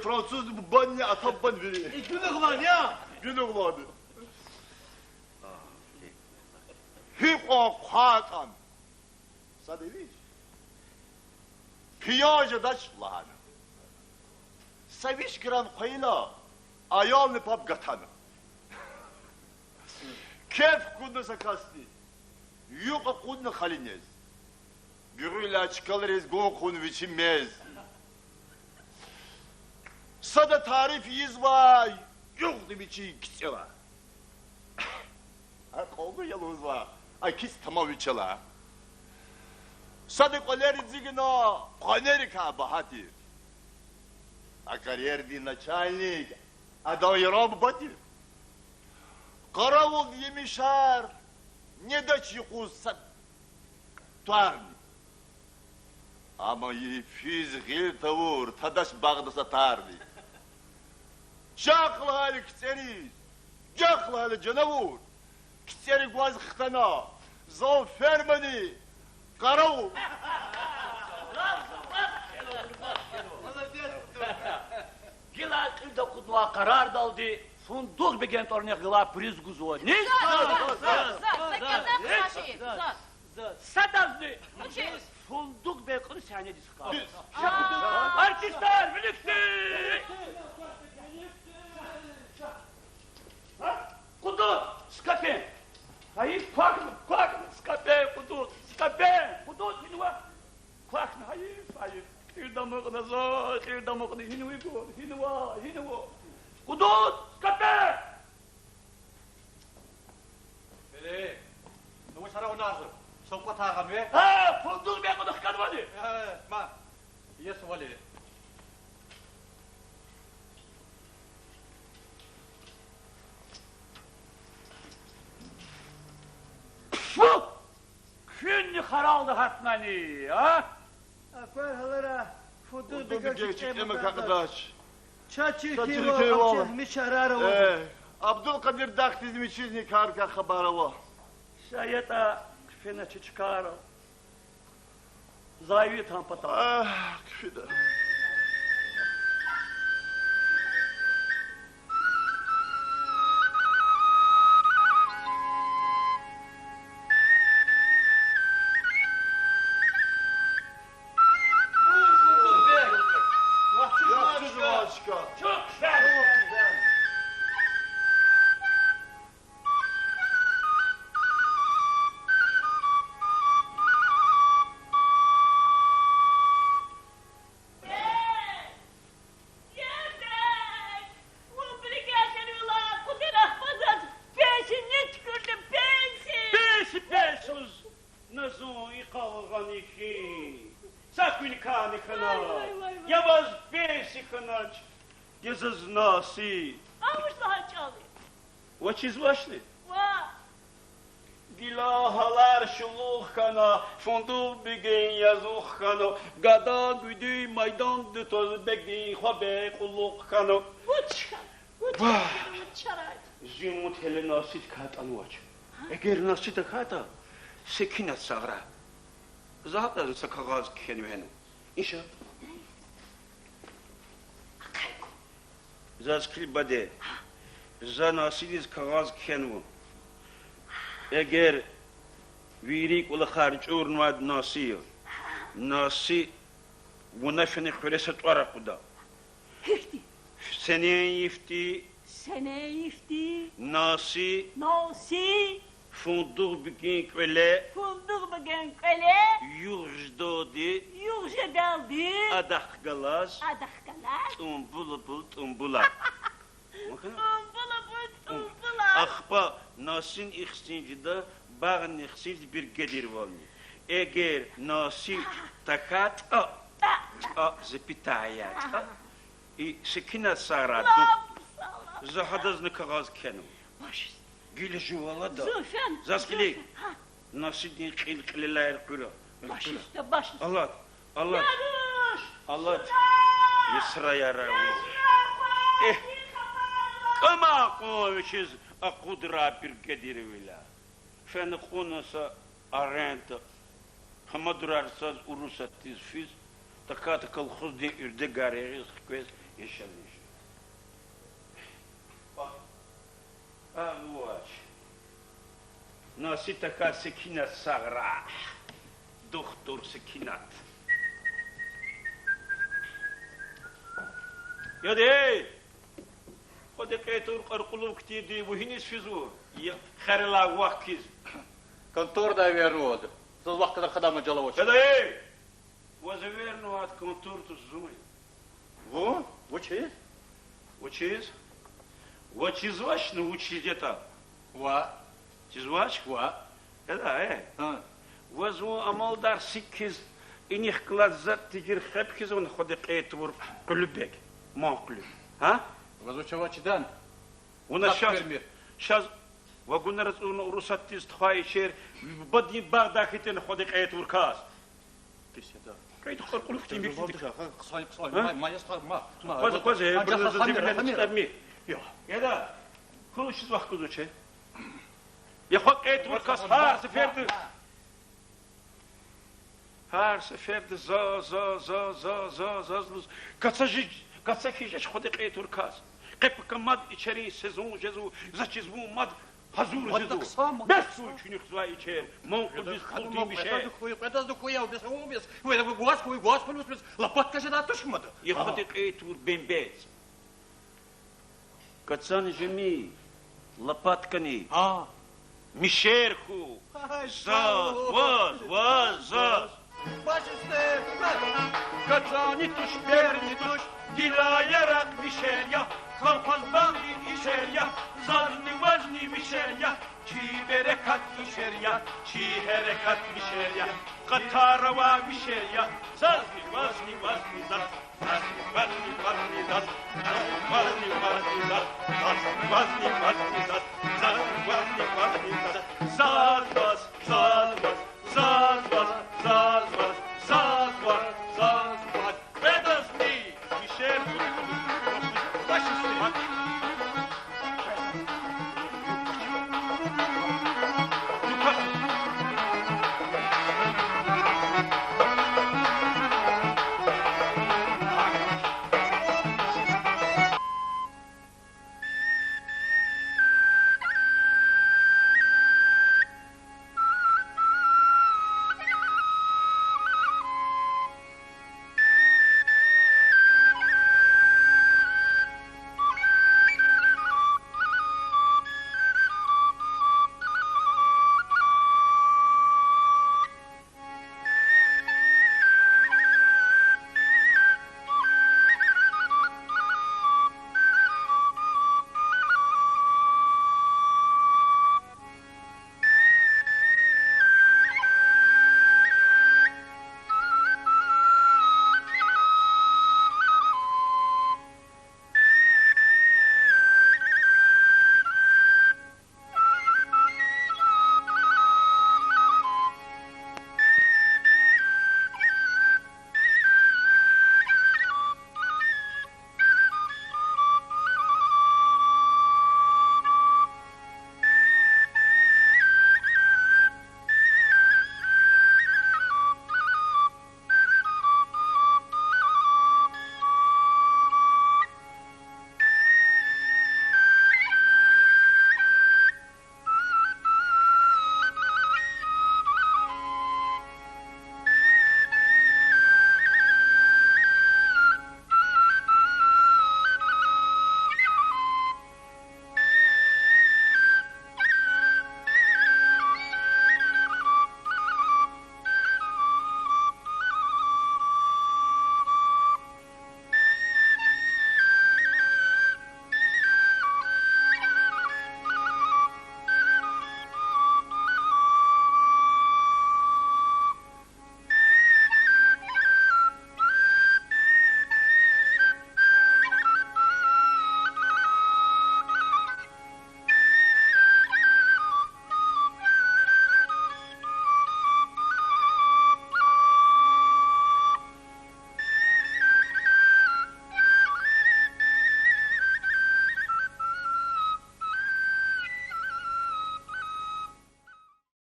Fransız bu banya atabban veri. Günah lan ya. Günah vardı. Hıqa khatan. Sadeviç. Piyaja daç lan. Saviş kran qayla. Ayalni pap gatan. Kef kudna sakasti. Yuqa kudna khalinez. Gürüyle çıkalırız gokun biçimez. Sada tarif yizva. Yok da biçi kitsela. Kolgu yaluzva. Ay kis tamam biçela. Sada koleri zigna. Kanerika bahatir. A kariyerdi начальник. Adam yarab batir. Karavul yemişar. Ne da çıkusat. Tuarni. Ama fiz gil tavur, tadaş bağda satardı. Çaklı hali kitseriz, çaklı hali canavur. Kitseri guaz xtana, zav fermedi, karavur. Gila kılda kudva karar daldı. Funduk begent ornaya gila priz guzo. Ne? Sadazdı. Funduk bekır sahne diska. Artistler birlikte. Kudu, skape. Hayır, kwak, skape, kudu, skape, kudu, hinuva. Kwak, hayır. Hirdamıqna zo, hirdamıqna hinuva. Kudu, skape. Bele, numu sara onazım. Sokma tağam ve? Ha, funduk bekır dıkkanmadı. Ma, yes vali. Künni haraldı hatmani, ha? Akvar halara fudu Bir geçik emek arkadaş. Çaçı Çaçı kiro kiro. amçehmi şarara var. Abdülkadir daktizm için karka habarava. Şayeta kfene çıkara. Zayıf tampata. Ah, kfide. Çok güzel. Avuç daha çalıyor. What is вашли? Ва! Gilahalar şuluk kana, fundul bugün yazuk kana, gada güdü maydan dütoz bekdi, hobe kulluk kana. Uçkan, uçaraydı. Zümut hele nasit kat anvaç. Eğer nasit kata, sekinet sagra. Zaten sakagaz kenu henu. İnşa. Zaskil bade. Za nasiliz kagaz kenu. Eğer virik ula kharij urmad nasiyo. Nasi ونفني خلصت ورقه هفتي سنين يفتي سنة يفتي ناسي فندق بكين كله فندق بكين كله يوجدودي يوجدالدي أدخ غلاس تنبولا تنبولا أخبا ناسين إخسينجدا باغن إخسينج bir gedir valni. Eğer nasi takat запятая и секина сара захадазны кагаз кену гиле жувала да заскили насидин қилқилилайр қура Allah Allah Allah Yisra yaravi kama qovichiz aqudra bir gedirvila fen qunasa arenta hamadurarsaz urusatiz fiz таката колхоз де үрде гарерис квес ешалиш. Вот. Носи така секина сагра. Доктор секинат. Яде. Ходе кетур qarqulub ktidi bu hinis fizu. Ya kharla waqtiz. Контор да верод. Соз вақтыда қадамы жалауыш. Яде. وزويرنو от контурту зумай. Во, учи? Учись? Вот чизвач научить это. Ва. Чизвач? Ва. Это, Возьму амалдар сиккиз, и них глазат тигер хепкиз, он ходит этвур клюбек. Маклю. А? Возучевачи дан. У нас сейчас вагунерс урусаттиз тхайчер, бадни бардахитен ходит этвур каз. كيف تقول في تيمك قصاي ما يسقط ما قص برز زبيب تسمي يا ده كل شيء وقت كذا شيء يا خو ايت وركاس هار سفرد زا كاتساجي خدي ايت وركاس قيب كماد اشري سيزون جزو زاتشزو ماد حضور جزو بس شنو خزوا يشير موقف بس خلطي بشيء это духуя убес вы господи лопатка же да тушмада يخدي ايت ور بيمبيز كاتسان جمي لопаткани مشيرخو واز башисте كاتساني туш перни туш دلايرак مشيريا Kalpazbanli işerya, zanni vazni mişerya, çi berekat işerya, çi herekat mişerya, katarava mişerya, zazni vazni zaz, zazni vazni zaz, zazni vazni zaz, zazni vazni zaz,